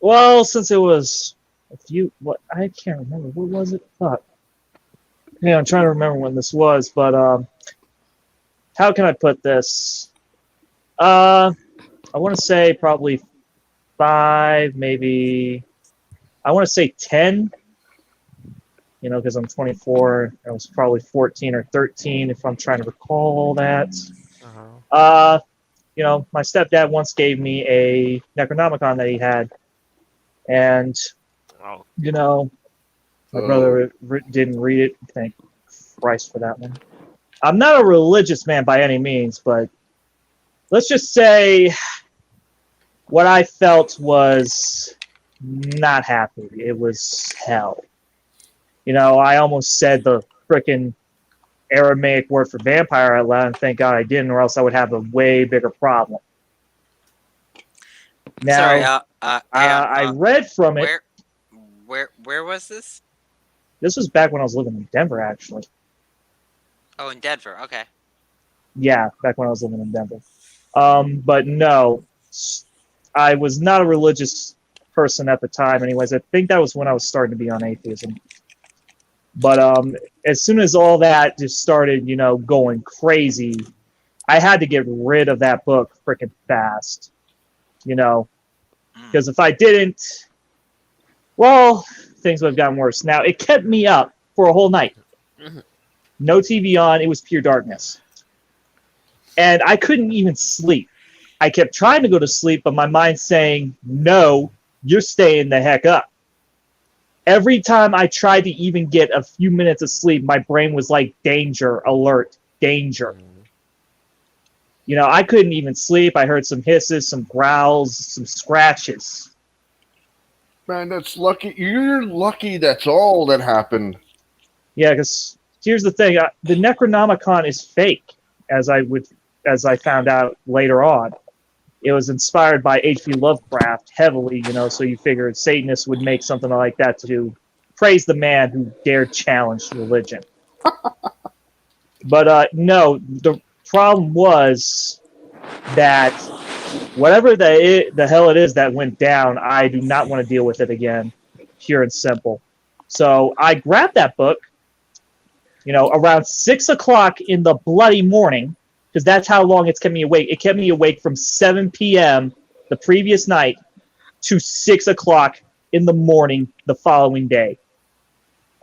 Well, since it was a few, I can't remember. What was it? Fuck. Yeah, I'm trying to remember when this was, but how can I put this? I want to say probably 5, maybe. I want to say 10. Because I'm 24. I was probably 14 or 13, if I'm trying to recall that. Uh-huh. My stepdad once gave me a Necronomicon that he had, and Oh, my brother didn't read it. Thank Christ for that one. I'm not a religious man by any means, but let's just say what I felt was not happy. It was hell. I almost said the frickin' Aramaic word for vampire out loud, and thank God I didn't, or else I would have a way bigger problem. Now, Sorry, I read from it. Where was this? This was back when I was living in Denver, actually. Oh, in Denver. Okay. Yeah, back when I was living in Denver. But no, I was not a religious person at the time. Anyways, I think that was when I was starting to be on atheism. But as soon as all that just started, going crazy, I had to get rid of that book freaking fast. Because if I didn't, well, things would have gotten worse. Now, it kept me up for a whole night. No TV on. It was pure darkness. And I couldn't even sleep. I kept trying to go to sleep, but my mind's saying, no, you're staying the heck up. Every time I tried to even get a few minutes of sleep, my brain was like, danger, alert, danger. I couldn't even sleep. I heard some hisses, some growls, some scratches. Man, that's lucky. You're lucky that's all that happened. Yeah, because here's the thing. The Necronomicon is fake, as I found out later on. It was inspired by H.P. Lovecraft heavily, so you figured Satanists would make something like that to praise the man who dared challenge religion. But no, the problem was that whatever the hell it is that went down, I do not want to deal with it again, pure and simple. So I grabbed that book, around 6 o'clock in the bloody morning, because that's how long it's kept me awake. It kept me awake from 7 p.m. the previous night to 6 o'clock in the morning the following day.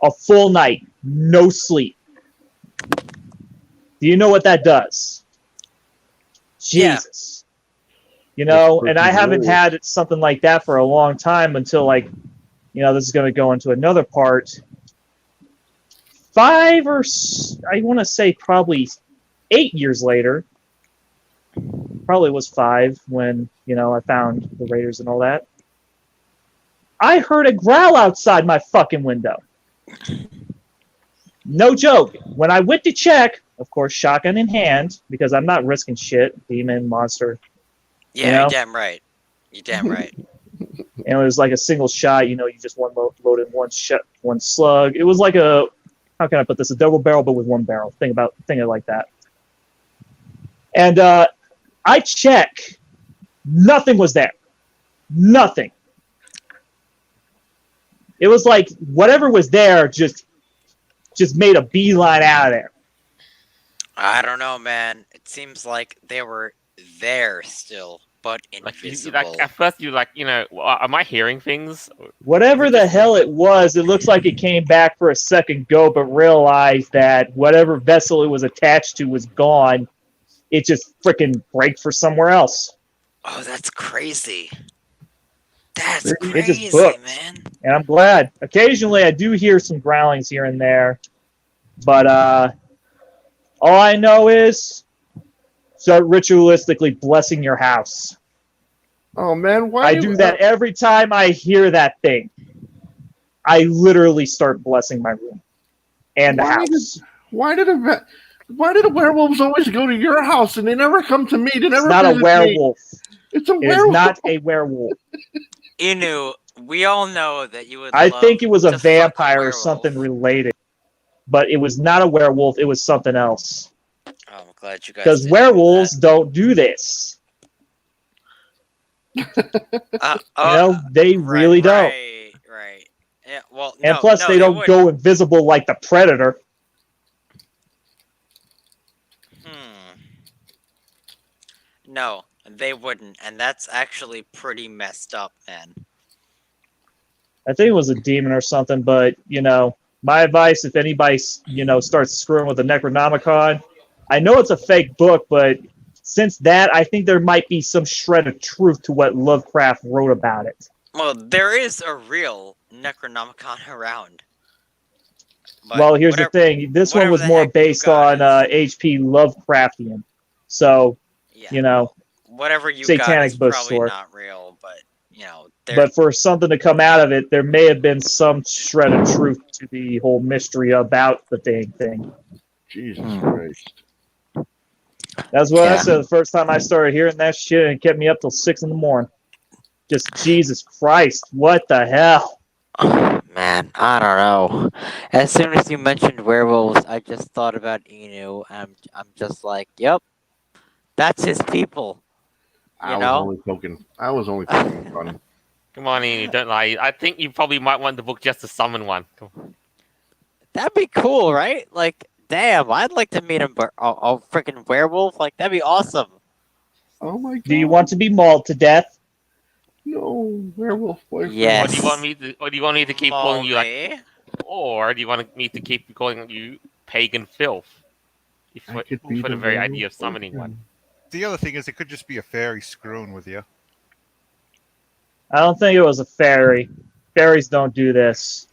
A full night, no sleep. Do you know what that does? Jesus. And I haven't had something like that for a long time until, this is going to go into another part. 5 or, I want to say probably 8 years later, probably was 5 when, I found the Raiders and all that. I heard a growl outside my fucking window. No joke. When I went to check, of course, shotgun in hand, because I'm not risking shit, demon, monster. Yeah, you're damn right. You're damn right. And it was like a single shot, you just loaded one slug. It was like how can I put this? A double barrel, but with one barrel. Think it like that. And I check. Nothing was there. Nothing. It was like whatever was there just made a beeline out of there. I don't know, man. It seems like they were there still, but invisible. At first, am I hearing things? Whatever the hell it was, it looks like it came back for a second go, but realized that whatever vessel it was attached to was gone. It just freaking braked for somewhere else. Oh, that's crazy. That's It crazy, just booked. man. And I'm glad. Occasionally, I do hear some growlings here and there, but all I know is start ritualistically blessing your house. Oh man, why? I do that every time I hear that thing. I literally start blessing my room and the house. Why did the werewolves always go to your house and they never come to me? They never. It's not a werewolf. It's a werewolf. It is not a werewolf. Inu, we all know that you would. I think it was a to fuck vampire or werewolf. something related, but it was not a werewolf. It was something else. Oh, I'm glad you guys. Because didn't werewolves don't do this. They really don't. Right. Yeah. Well, And no, plus, no, they don't go invisible like the Predator. No, they wouldn't, and that's actually pretty messed up, man. I think it was a demon or something, but my advice, if anybody starts screwing with the Necronomicon, I know it's a fake book, but since that, I think there might be some shred of truth to what Lovecraft wrote about it. Well, there is a real Necronomicon around. But Well, here's the whatever, thing. This one whatever was the more heck you based got on is- H.P. Lovecraftian. So, yeah, whatever you got Satanic is book probably store. not real, but there. But for something to come out of it, there may have been some shred of truth to the whole mystery about the thing. Jesus Hmm. Christ. That's what I Yeah. said the first time I started hearing that shit, and it kept me up till 6 in the morning. Just Jesus Christ, what the hell? Man, I don't know. As soon as you mentioned werewolves, I just thought about Inu. I'm just like, yep, that's his people. I was only poking fun. Come on, Ian, don't lie. I think you probably might want the book just to summon one. Come on. That'd be cool, right? Like, damn, I'd like to meet a freaking werewolf. Like, that'd be awesome. Oh my god. Do you want to be mauled to death? No, werewolf boyfriend. Yes. Or do you want me to keep calling you like, Molly. or do you want me to keep calling you pagan filth? I could be For the the very werewolf idea of summoning one. boyfriend. The other thing is, it could just be a fairy screwing with you. I don't think it was a fairy. Fairies don't do this.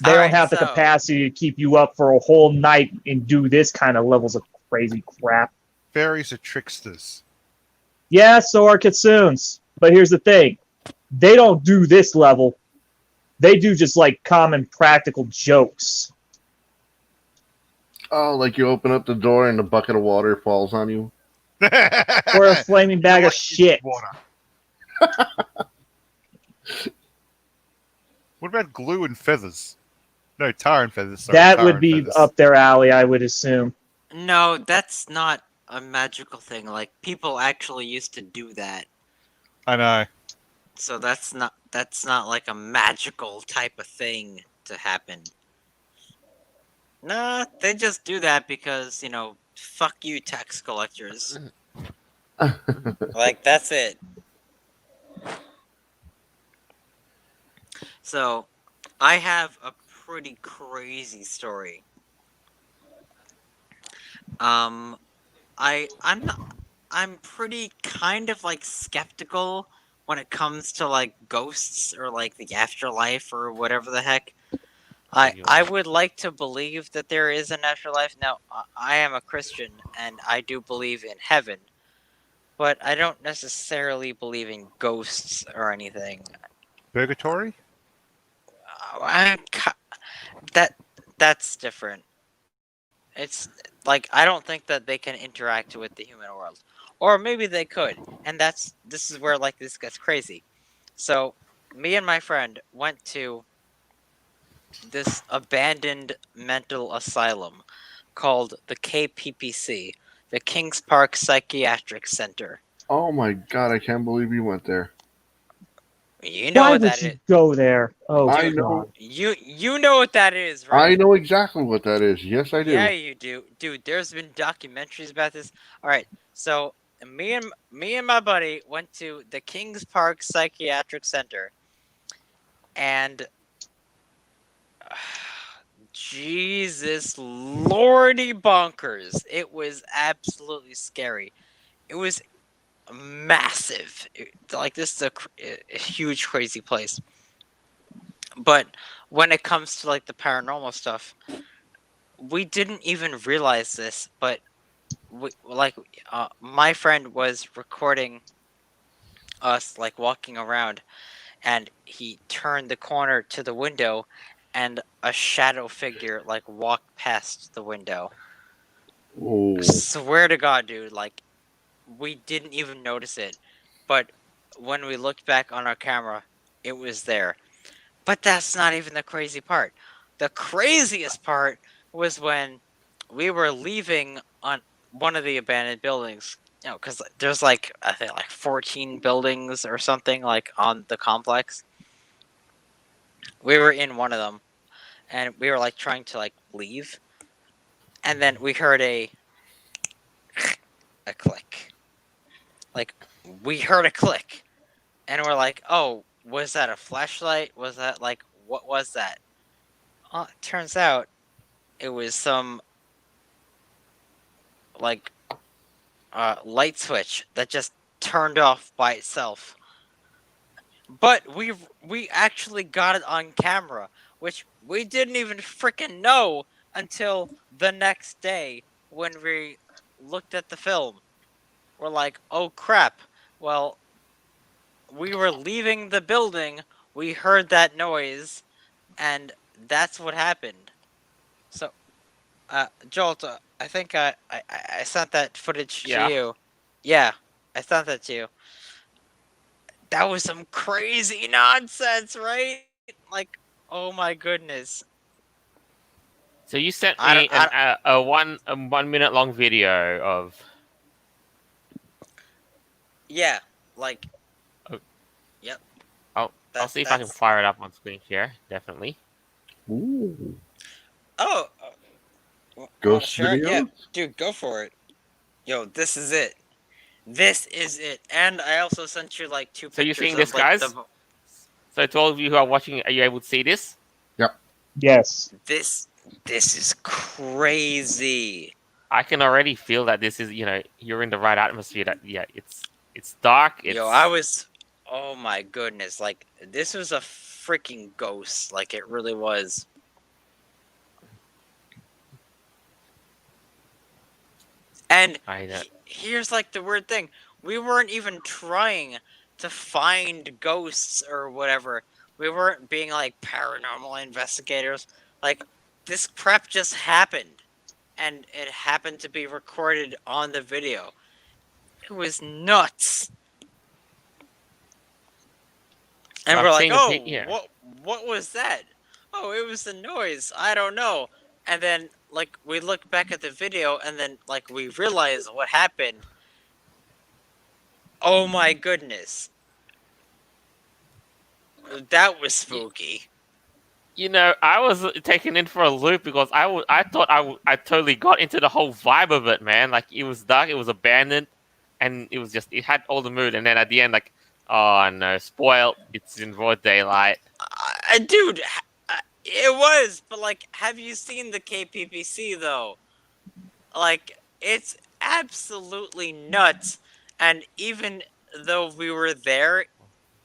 They don't Alright, have the so- capacity to keep you up for a whole night and do this kind of levels of crazy crap. Fairies are tricksters. Yeah, so are kitsunes. But here's the thing. They don't do this level. They do just like common practical jokes. Oh, like you open up the door and a bucket of water falls on you. Or a flaming bag of shit. Water. What about glue and feathers? No, tar and feathers. Sorry, That tar would and be feathers. up their alley, I would assume. No, that's not a magical thing. Like, people actually used to do that. I know. So that's not like a magical type of thing to happen. Nah, they just do that because, fuck you tax collectors. Like, that's it. So, I have a pretty crazy story. I'm pretty kind of like skeptical when it comes to like ghosts or like the afterlife or whatever the heck. I would like to believe that there is an afterlife. Now, I am a Christian and I do believe in heaven, but I don't necessarily believe in ghosts or anything. Purgatory? That's different. It's like I don't think that they can interact with the human world, or maybe they could, and this is where like this gets crazy. So, me and my friend went to this abandoned mental asylum called the KPPC, the Kings Park Psychiatric Center. Oh my god, I can't believe you went there. You know Why what would that you is. go there? Oh, I God. know. You know what that is, right? I know exactly what that is. Yes, I do. Yeah, you do, dude. There's been documentaries about this. All right, so me and my buddy went to the Kings Park Psychiatric Center, and Jesus Lordy bonkers! It was absolutely scary. It was massive. Like this is a huge, crazy place. But when it comes to like the paranormal stuff, we didn't even realize this, but my friend was recording us like walking around, and he turned the corner to the window, and a shadow figure like walked past the window. Oh. Swear to God, dude, like we didn't even notice it, but when we looked back on our camera, it was there. But that's not even the crazy part. The craziest part was when we were leaving on one of the abandoned buildings. Because there's like, I think like 14 buildings or something like on the complex. We were in one of them, and we were like trying to like leave. And then we heard a click. like we heard a click, and we're like, "Oh, was that a flashlight? Was that like what was that?" Turns out it was some like light switch that just turned off by itself. But we actually got it on camera, which we didn't even freaking know until the next day when we looked at the film. We're like, "Oh crap. Well, we were leaving the building, we heard that noise, and that's what happened." So, Jolt, I think I sent that footage to Yeah. you. Yeah, I sent that to you. That was some crazy nonsense, right? Like, oh my goodness. So you sent I don't, me a 1 minute long video of. yeah, like, Oh, yep. I'll see if I can That's. fire it up on screen share. Definitely. Ooh. Oh, wanna Ghost share it? Yeah, videos? dude, go for it. Yo, this is it. This is it. And I also sent you like two So you're pictures seeing of this, like guys? So to all of you who are watching, are you able to see this? Yep. Yes. this. This is crazy. I can already feel that this is, you're in the right atmosphere. That it's dark. Yo, I was. Oh my goodness! Like this was a freaking ghost. Like it really was. And I know. here's like the weird thing. We weren't even trying to find ghosts or whatever. We weren't being like paranormal investigators. Like this prep just happened. And it happened to be recorded on the video. It was nuts. And I've we're like, seen the "Oh, yeah. what was that? Oh, it was the noise. I don't know." And then like we look back at the video and then like we realize what happened. Oh my goodness. That was spooky. I was taken in for a loop because I thought I totally got into the whole vibe of it, man. Like it was dark, it was abandoned, and it had all the mood. And then at the end, like, oh no, spoiled! It's in broad daylight. Dude, it was, but like have you seen the KPPC though? Like it's absolutely nuts. And even though we were there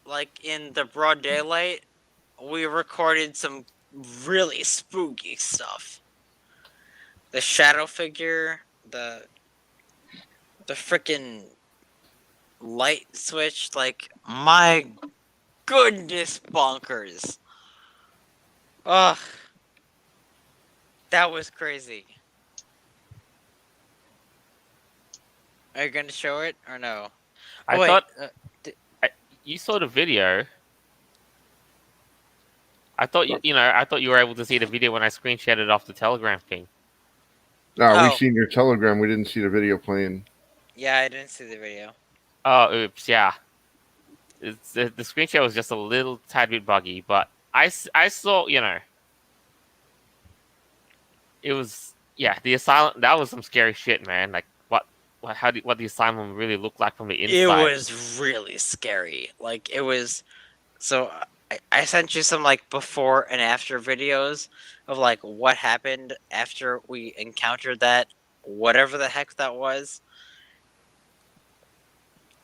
like in the broad daylight, we recorded some really spooky stuff. The shadow figure, the freaking light switch, like my goodness bonkers. Ugh. That was crazy. Are you gonna show it or no? I Oh wait, thought you saw the video. I thought I thought you were able to see the video when I screen shared it off the Telegram thing. No, we Oh. seen your telegram. We didn't see the video playing. Yeah, I didn't see the video. Oh, oops, yeah. The screen share was just a little tad bit buggy, but I saw, it was, the asylum. That was some scary shit, man. Like what the asylum really looked like from the inside. It was really scary. Like it was. So I sent you some like before and after videos of like what happened after we encountered that whatever the heck that was.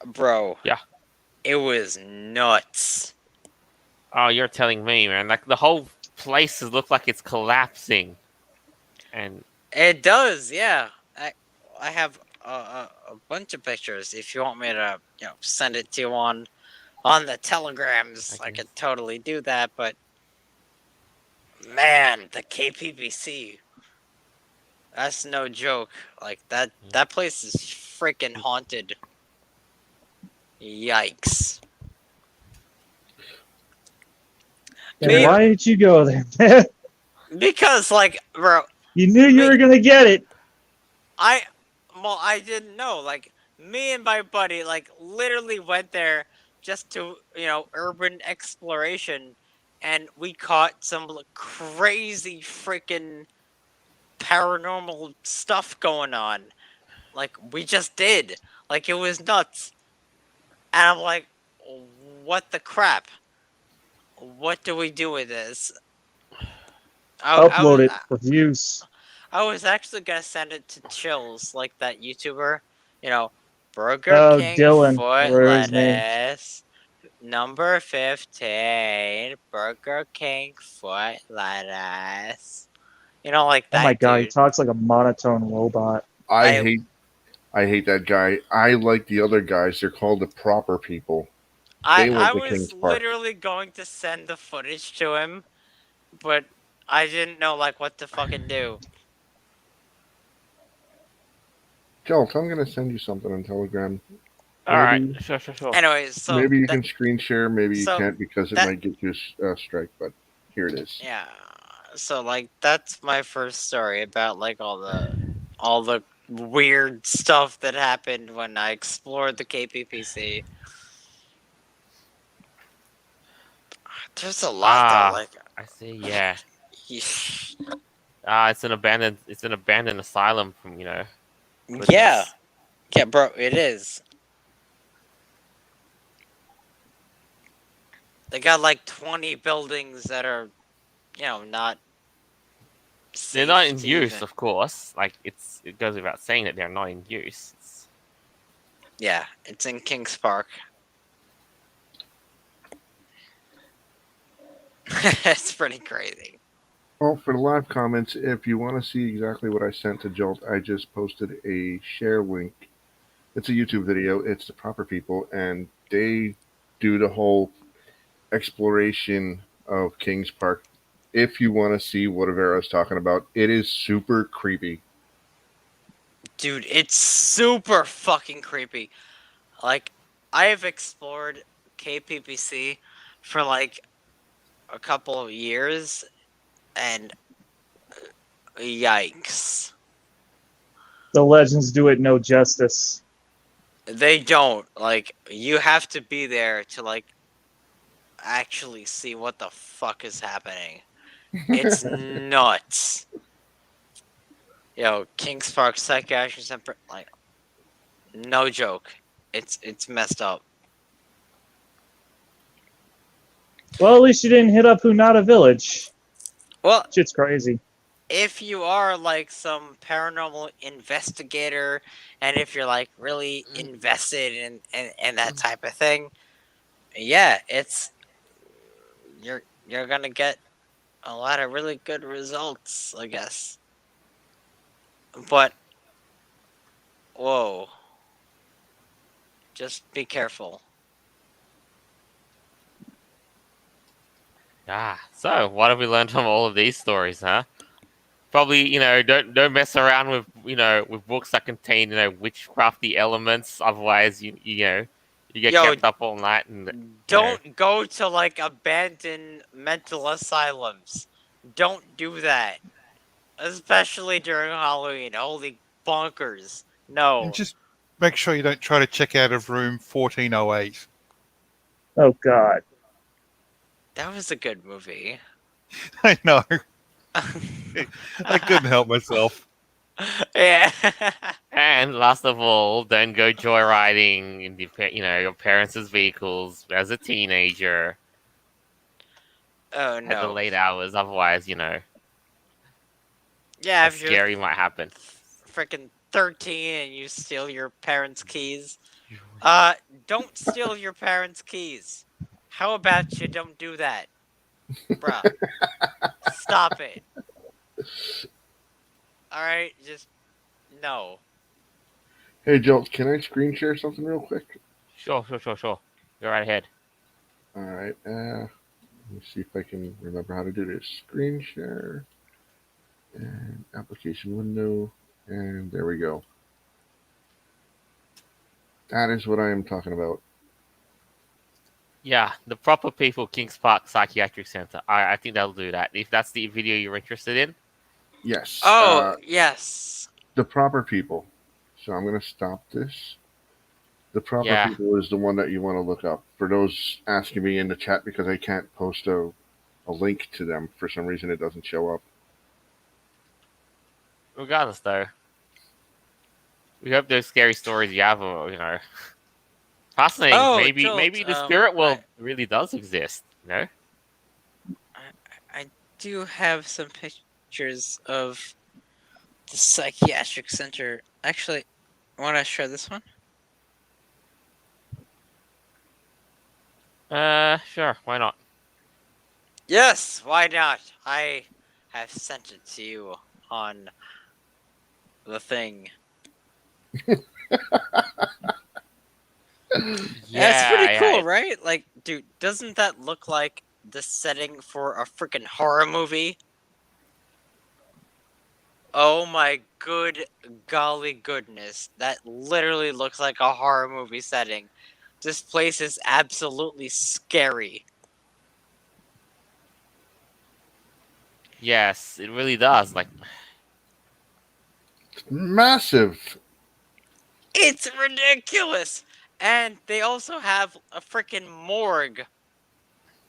Bro. Yeah. It was nuts. Oh, you're telling me, man. Like the whole place looks like it's collapsing, and It does, yeah. I have a bunch of pictures. If you want me to, send it to you on the telegrams, I could totally do that. But man, the KPBC, that's no joke. Like that place is freaking haunted. Yikes. And Man. why did you go there? Because like, bro, You knew you were gonna get it. I didn't know. Like me and my buddy like literally went there just to, urban exploration, and we caught some crazy freaking paranormal stuff going on. Like we just did. Like it was nuts. And I'm like, what the crap? What do we do with this? Upload it for views. I was actually gonna send it to Chills, like that YouTuber. You know, Burger Oh, King Dylan, foot or his name. lettuce. Number 15, Burger King foot lettuce. You know, like Oh my that god, he dude. talks like a monotone robot. I I hate I hate that guy. I like the other guys. They're called the proper people. I They I went to was Kings Park. literally going to send the footage to him, but I didn't know like what to fucking do. Jolt, I'm gonna send you something on Telegram. All right, Maybe sure. Anyways, so maybe you that can screen share. Maybe you so can't because it that might get you a strike. But here it is. yeah. So like that's my first story about like all the weird stuff that happened when I explored the KPPC. There's a lot though, Ah, like I see. Yeah. yeesh. It's an abandoned asylum from yeah, goodness. yeah, bro, it is. They got like 20 buildings that are, not They're not safe in to use, even. of course. Like it goes without saying that they're not in use. Yeah, it's in Kings Park. It's pretty crazy. Oh, for the live comments, if you want to see exactly what I sent to Jolt, I just posted a share link. It's a YouTube video. It's the proper people, and they do the whole exploration of Kings Park. If you want to see what Avera's talking about, it is super creepy. Dude, it's super fucking creepy. Like, I have explored KPPC for like a couple of years, and yikes. The legends do it no justice. They don't. Like, you have to be there to, like, actually see what the fuck is happening. It's nuts. Kings Park Psychiatric Center, like, no joke. It's messed up. Well, at least you didn't hit up Hunata Village. Well, Shit's crazy. if you are like some paranormal investigator, and if you're like really invested in that type of thing, yeah, you're gonna get a lot of really good results, I guess. But whoa, just be careful. So what have we learned from all of these stories, huh? Probably, don't mess around with with books that contain witchcrafty elements. Otherwise, you get Yo, kept up all night and don't go to like abandoned mental asylums. Don't do that. Especially during Halloween. Holy bonkers. And No. just make sure you don't try to check out of room 1408. Oh god. That was a good movie. I know. I couldn't help myself. Yeah. And last of all, don't go joyriding in your parents' vehicles as a teenager Oh at the no. late hours. Otherwise, Yeah, a if you're scary might happen. freaking 13 and you steal your parents' keys. Don't steal your parents' keys. How about you don't do that? Bruh. Stop it. Alright, just no. Hey, Jolt, can I screen share something real quick? Sure. Go right ahead. All right. Let me see if I can remember how to do this. Screen share and application window, and there we go. That is what I am talking about. Yeah, the proper people, Kings Park Psychiatric Center. I think that'll do that. If that's the video you're interested in. Yes. Oh, yes. The proper people. So I'm going to stop this. The proper Yeah. people is the one that you want to look up. For those asking me in the chat, because I can't post a link to them for some reason, it doesn't show up. Regardless, though, we hope those scary stories you have, Fascinating. Oh, Maybe Jolt, the spirit world really does exist. You know? I do have some pictures of the psychiatric center. Actually, want to share this one? Sure. Why not? Yes, why not? I have sent it to you on the thing. Yeah, it's pretty cool, right? Like, dude, doesn't that look like the setting for a freaking horror movie? Oh my good golly goodness. That literally looks like a horror movie setting. This place is absolutely scary. Yes, it really does. Like, Massive. It's ridiculous. And they also have a freaking morgue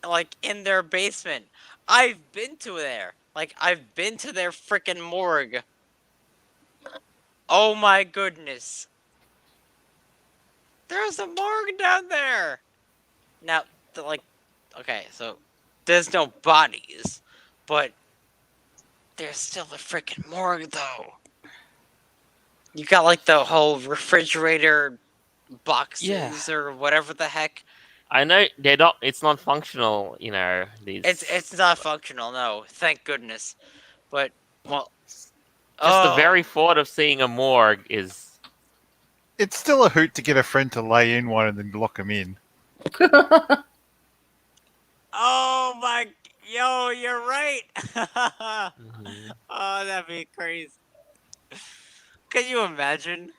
like in their basement. I've been to there. Like I've been to their freaking morgue. Oh my goodness. There's a morgue down there. Now, okay, so there's no bodies, but there's still a freaking morgue though. You got like the whole refrigerator boxes or whatever the heck. I know they're not. It's not functional. You know these. It's not functional, no. Thank goodness. But well, Just the oh, very thought of seeing a morgue is. It's still a hoot to get a friend to lay in one and then lock him in. oh my, yo, you're right. Mhm. Oh, that'd be crazy. Can you imagine?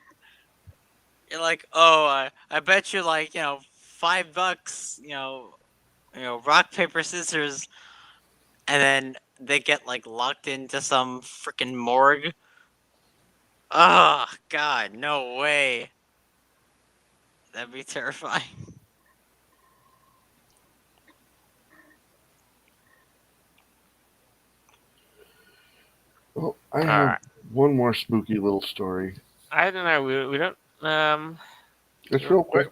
You're like, oh, I bet you like $5, rock paper scissors, and then they get like locked into some freaking morgue. Oh God, no way. That'd be terrifying. Well, I All have right. one more spooky little story. I don't know. We don't. It's real quick.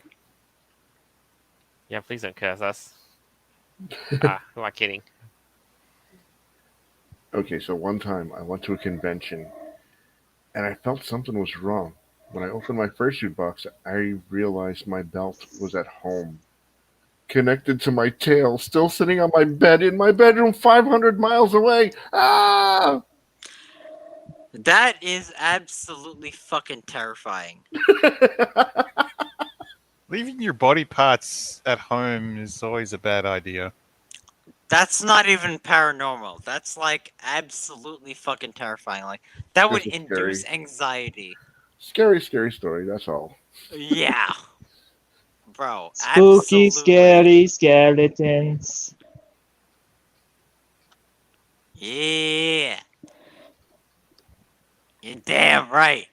Yeah, please don't curse us. Who am I kidding? Okay, so one time I went to a convention and I felt something was wrong. When I opened my fursuit box, I realized my belt was at home, connected to my tail, still sitting on my bed in my bedroom 500 miles away. Ah! That is absolutely fucking terrifying. Leaving your body parts at home is always a bad idea. That's not even paranormal. That's like absolutely fucking terrifying. Like that would This is induce scary. anxiety. Scary, scary story, that's all. Yeah, bro. Spooky, Absolutely. scary skeletons. Yeah. You're damn right.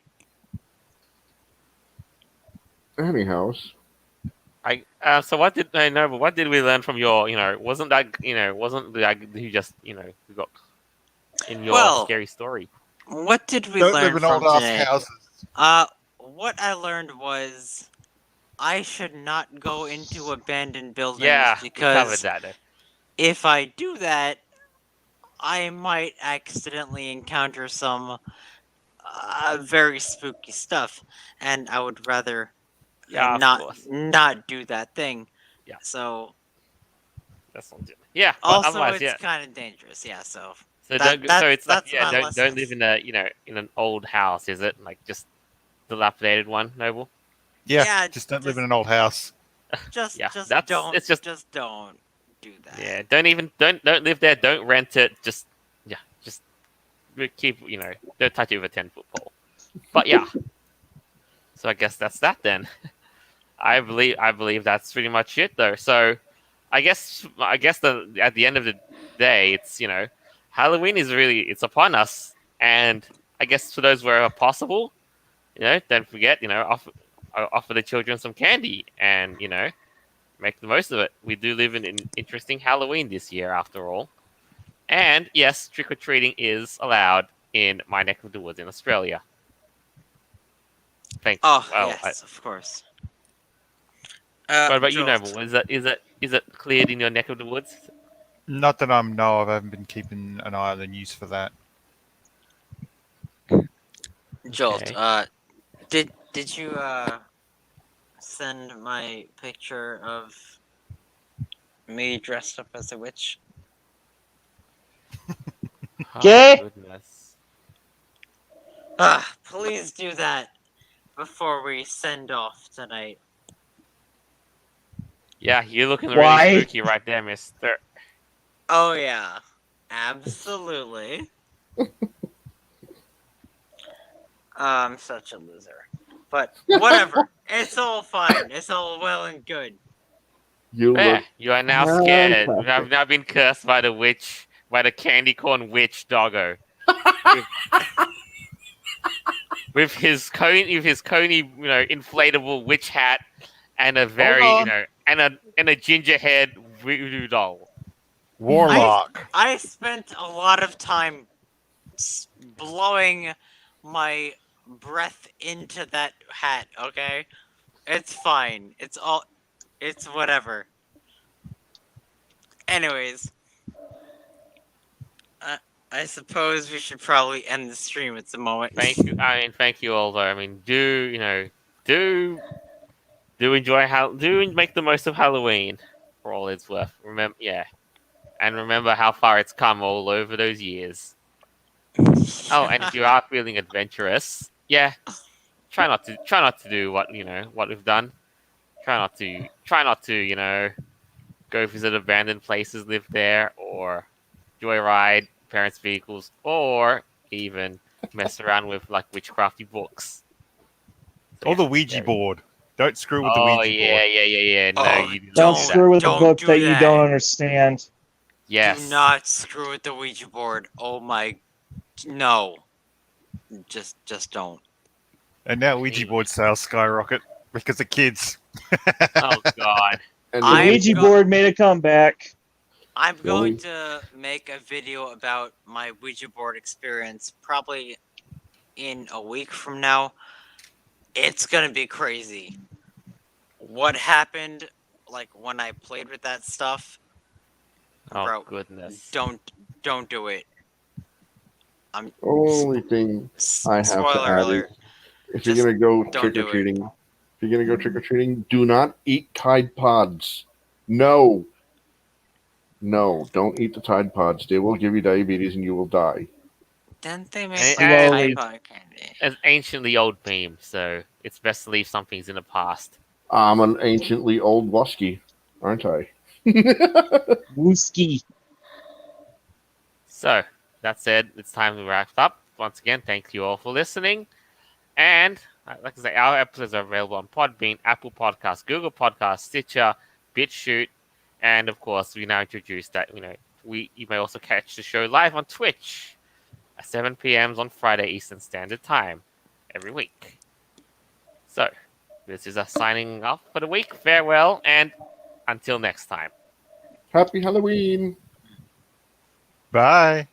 Anyhow, So what did I know? But what did we learn from your? Wasn't that? Wasn't that who just? Who got in your Well, scary story? what did we Don't live learn in from old ass today? houses. What I learned was I should not go into abandoned buildings Yeah, we covered because that. Though. if I do that, I might accidentally encounter some very spooky stuff, and I would rather Yeah, of not course. not do that thing. Yeah. So That's legit. Yeah, but also otherwise, it's yeah. kind of dangerous. Yeah. So So that, don't. So it's like that's my don't live lessons. in an old house, is it? Like just dilapidated one, Noble. Yeah, just don't live in an old house. Just Yeah, don't it's just don't do that. yeah. Don't live there. Don't rent it. Just keep don't touch it with a 10-foot pole. But yeah. So I guess that's that then. I believe that's pretty much it though. So I guess at the end of the day, it's Halloween is really it's upon us, and I guess for those where possible, don't forget offer the children some candy and make the most of it. We do live in an interesting Halloween this year after all, and yes, trick or treating is allowed in my neck of the woods in Australia. Oh yes, of course. What about you, Jolt. Noble? Is it cleared in your neck of the woods? Not that I know of. I haven't been keeping an eye on the news for that. Jolt. Okay. Did you send my picture of me dressed up as a witch? Okay. Oh, goodness. Please do that before we send off tonight. Yeah, you're looking really Why? spooky right there, Mister. Oh yeah, absolutely. I'm such a loser. But whatever. It's all fine. It's all well and good. You Yeah, look you are now scared. You have fantastic. now been cursed by the witch, by the candy corn witch doggo. With his coney, inflatable witch hat and a very, on. and a ginger head voodoo doll. Warlock. I spent a lot of time blowing my breath into that hat, okay? It's fine. It's whatever. Anyways, I suppose we should probably end the stream at the moment. Thank you all though. I mean, do do make the most of Halloween for all it's worth. Remember how far it's come all over those years. Oh, and if you are feeling adventurous, try not to do what we've done. Try not to go visit abandoned places, live there, or joyride parents' vehicles, or even mess around with like witchcrafty books. So, Or yeah, the Ouija there- board. Don't screw with the Oh Ouija board. yeah. No, Oh, you do not Don't do that. screw with a don't book do that you that. don't understand. Yes. Do not screw with the Ouija board. Oh my, no. Just don't. And now Ouija board sales skyrocket because of kids. Oh God. And The I'm Ouija go- board made a comeback. I'm The going only- to make a video about my Ouija board experience probably in a week from now. It's gonna be crazy. What happened, like when I played with that stuff? Oh Bro, goodness. don't do it. only thing I have to Spoiler add alert. is if Just you're gonna go don't trick do or it. treating, if you're gonna go trick or treating, do not eat Tide Pods. No, don't eat the Tide Pods. They will give you diabetes and you will die. Didn't they And- make and- like type of candy? An anciently old meme, so it's best to leave some things in the past. I'm an anciently old wusky, aren't I? Wooski. So that said, it's time to wrap up. Once again, thank you all for listening. And like I say, our episodes are available on Podbean, Apple Podcasts, Google Podcasts, Stitcher, BitChute, and of course, we now introduced that you may also catch the show live on Twitch at 7 p.m. on Friday Eastern Standard Time every week. So this is us signing off for the week. Farewell, and until next time. Happy Halloween! Bye.